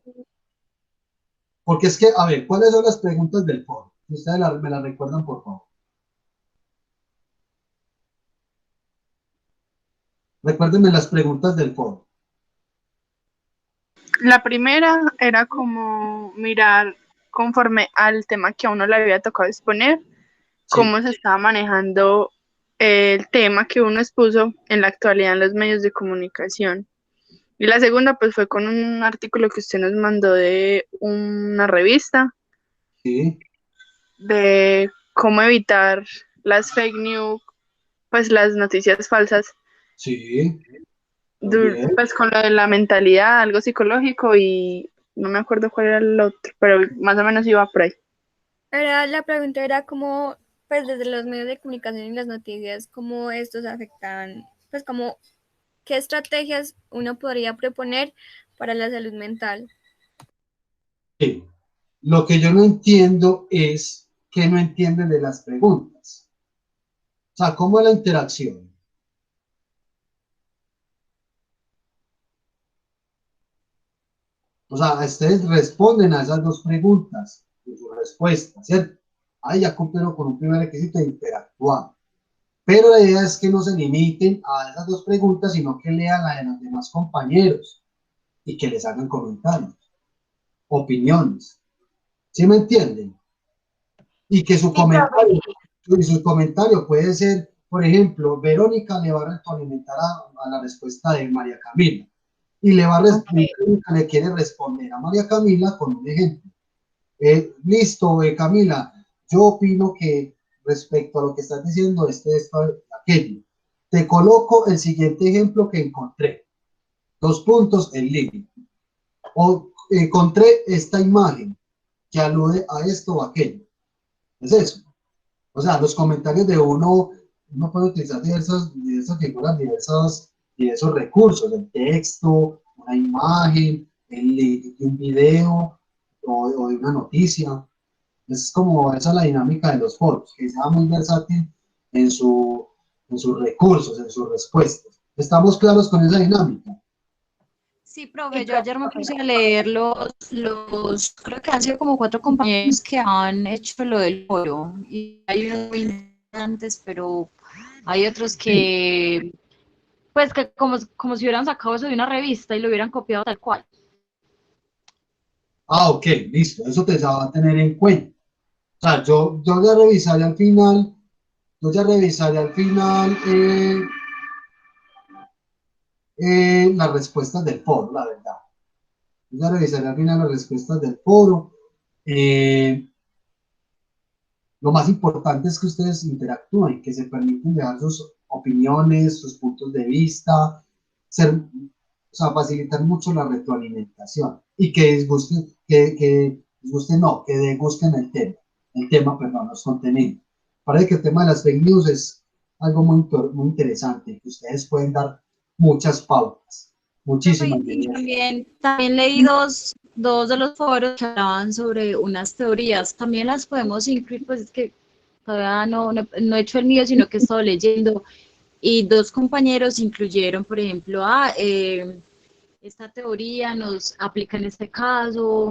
Porque es que, a ver, ¿cuáles son las preguntas del foro? Si ustedes me las recuerdan, por favor. Recuérdenme las preguntas del foro. La primera era como mirar conforme al tema que a uno le había tocado exponer, cómo se estaba manejando el tema que uno expuso en la actualidad en los medios de comunicación. Y la segunda pues fue con un artículo que usted nos mandó de una revista, Sí. de cómo evitar las fake news, pues las noticias falsas. Sí. Bien. Pues con lo de la mentalidad, algo psicológico y no me acuerdo cuál era el otro, pero más o menos iba por ahí. Ahora la pregunta era cómo, pues desde los medios de comunicación y las noticias, cómo estos afectan, pues como, qué estrategias uno podría proponer para la salud mental. Sí. Lo que yo no entiendo es que no entienden de las preguntas. O sea, ¿cómo es la interacción? O sea, ustedes responden a esas dos preguntas en su respuesta, ¿cierto? Ahí ya cumplieron con un primer requisito de interactuar. Pero la idea es que no se limiten a esas dos preguntas, sino que lean a los demás compañeros y que les hagan comentarios, opiniones. ¿Sí me entienden? Y que su comentario puede ser, por ejemplo, Verónica le va a retroalimentar a la respuesta de María Camila y le va a le quiere responder a María Camila con un ejemplo. Listo, Camila, yo opino que respecto a lo que estás diciendo, esto, aquello. Te coloco el siguiente ejemplo que encontré. 2 puntos, el link. O encontré esta imagen que alude a esto o aquello. Es eso. O sea, los comentarios de uno puede utilizar diversas figuras, diversos recursos, el texto, una imagen, el link de un video o de una noticia. Es como esa es la dinámica de los foros, que sea muy versátil en, en sus recursos, en sus respuestas. ¿Estamos claros con esa dinámica? Sí, profe, yo ayer me puse a leer creo que han sido como 4 compañeros que han hecho lo del foro, y hay unos muy interesantes, pero hay otros que, pues que como si hubieran sacado eso de una revista y lo hubieran copiado tal cual. Ah, ok, listo, eso te va a tener en cuenta. O sea, yo ya revisaré al final, las respuestas del foro, la verdad. Yo ya revisaré al final las respuestas del foro. Lo más importante es que ustedes interactúen, que se permiten dejar sus opiniones, sus puntos de vista, o sea, facilitar mucho la retroalimentación y que disgusten, que degusquen el tema, perdón, los contenidos. Parece que el tema de las fake news es algo muy interesante, que ustedes pueden dar muchas pautas, muchísimas. Y también leí dos de los foros que hablaban sobre unas teorías. También las podemos incluir, pues es que todavía no he hecho el mío, sino que he estado leyendo. Y 2 compañeros incluyeron, por ejemplo, esta teoría nos aplica en este caso.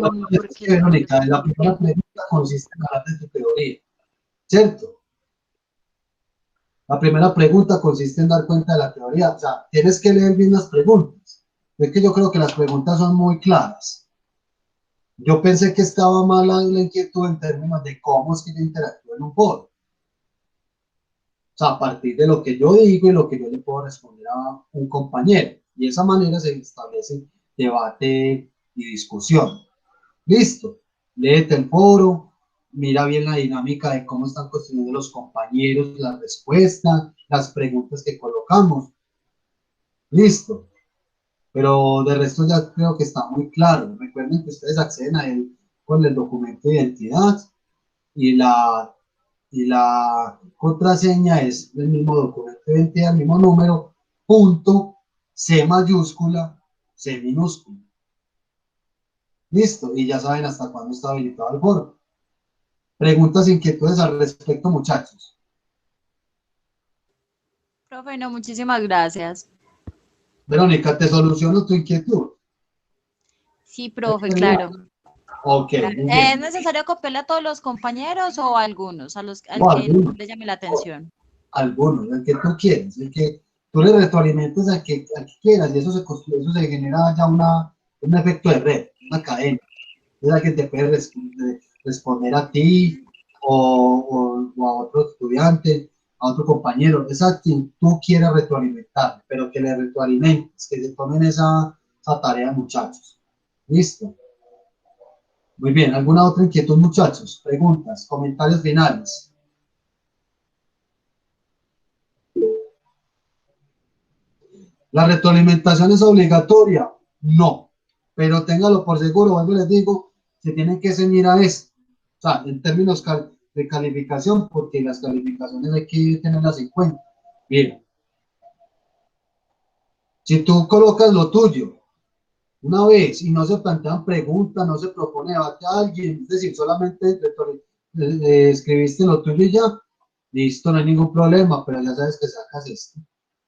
Verónica, la primera pregunta consiste en hablar de tu teoría, ¿cierto? La primera pregunta consiste en dar cuenta de la teoría. O sea, tienes que leer bien las preguntas. Es que yo creo que las preguntas son muy claras. Yo pensé que estaba mal la inquietud en términos de cómo es que yo interactúo en un foro. O sea, a partir de lo que yo digo y lo que yo le puedo responder a un compañero. Y de esa manera se establece debate y discusión. Listo. Léete el foro, mira bien la dinámica de cómo están construyendo los compañeros, la respuesta, las preguntas que colocamos. Listo. Pero de resto ya creo que está muy claro. Recuerden que ustedes acceden a él con el documento de identidad y la contraseña es el mismo documento de identidad, el mismo número, punto, C mayúscula, C minúscula. Listo. Y ya saben hasta cuándo está habilitado el foro. Preguntas, inquietudes al respecto, muchachos. Profe, no, muchísimas gracias. Verónica, ¿te soluciono tu inquietud? Sí, profe, claro. Ok, Claro. muy ¿Es bien. necesario copiarle a todos los compañeros o a algunos, al No, que algunos, le llame la atención? algunos, el que tú quieras, el que tú le retroalimentes al que quieras, y eso se construye, eso se genera ya un efecto de red, una cadena. Es la que te puede responder a ti o a otro estudiante, a otro compañero, es a quien tú quieras retroalimentar, pero que le retroalimentes, que se tomen esa tarea, muchachos. ¿Listo? Muy bien, ¿alguna otra inquietud, muchachos? Preguntas, comentarios finales. ¿La retroalimentación es obligatoria? No, pero téngalo por seguro, vuelvo y les digo, se tienen que ceñir a esto. O sea, en términos de calificación, porque las calificaciones hay que tenerlas en cuenta. Mira, si tú colocas lo tuyo una vez y no se plantean preguntas, no se propone debate a alguien, es decir, solamente escribiste lo tuyo y ya, listo, no hay ningún problema, pero ya sabes que sacas esto.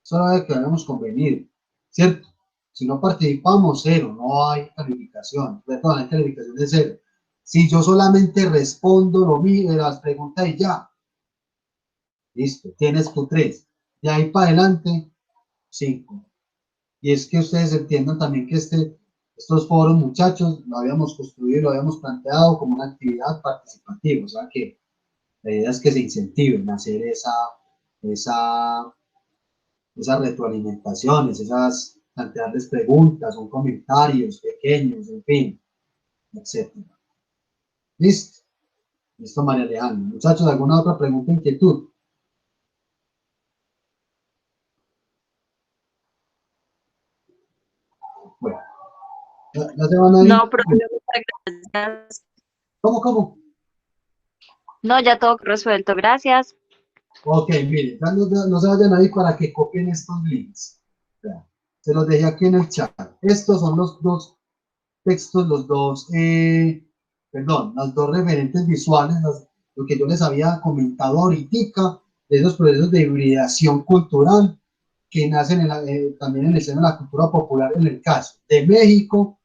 Solo de que habíamos convenido, ¿cierto? Si no participamos, cero, no hay calificación, perdón, hay calificación de cero. Si yo solamente respondo lo mío, las preguntas y ya, listo, tienes tu 3. De ahí para adelante, 5. Y es que ustedes entiendan también que estos foros, muchachos, lo habíamos construido, lo habíamos planteado como una actividad participativa, o sea que la idea es que se incentiven a hacer esa, esas retroalimentaciones, plantearles preguntas, son comentarios pequeños, en fin, etcétera. ¿Listo? Listo, María Alejandra. Muchachos, ¿alguna otra pregunta, inquietud? Bueno, ya se van a ir. No, profe, muchas gracias. ¿Cómo? No, ya todo resuelto, gracias. Ok, miren, ya no se vayan a ir para que copien estos links. Ya, se los dejé aquí en el chat. Estos son los dos textos, las dos referentes visuales, lo que yo les había comentado ahorita, de esos procesos de hibridación cultural que nacen también en el seno de la cultura popular, en el caso de México,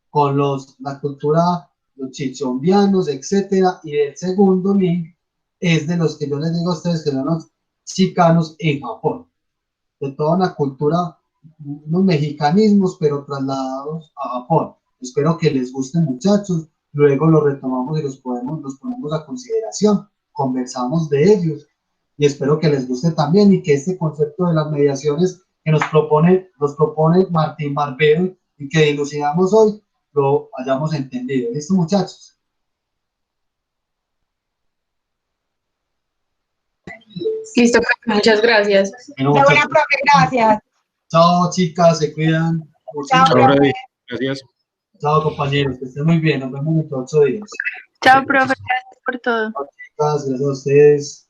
con la cultura, los chichombianos, etcétera, y el segundo link es de los que yo les digo a ustedes que son los chicanos en Japón, de toda una cultura, unos mexicanismos, pero trasladados a Japón. Espero que les guste, muchachos. Luego los retomamos y los ponemos a consideración. Conversamos de ellos y espero que les guste también y que este concepto de las mediaciones que nos propone Martín Barbero y que dilucidamos hoy, lo hayamos entendido. ¿Listo, muchachos? Listo, muchas gracias. Bueno, Qué buena, muchachos. profe, gracias. Chao, chicas, se cuidan. Chao, Chao, profe. Freddy. Gracias. Chao, compañeros, que estén muy bien. Nos vemos en 8 días. Chao, profe, gracias por todo. Chao, chicas, gracias a ustedes.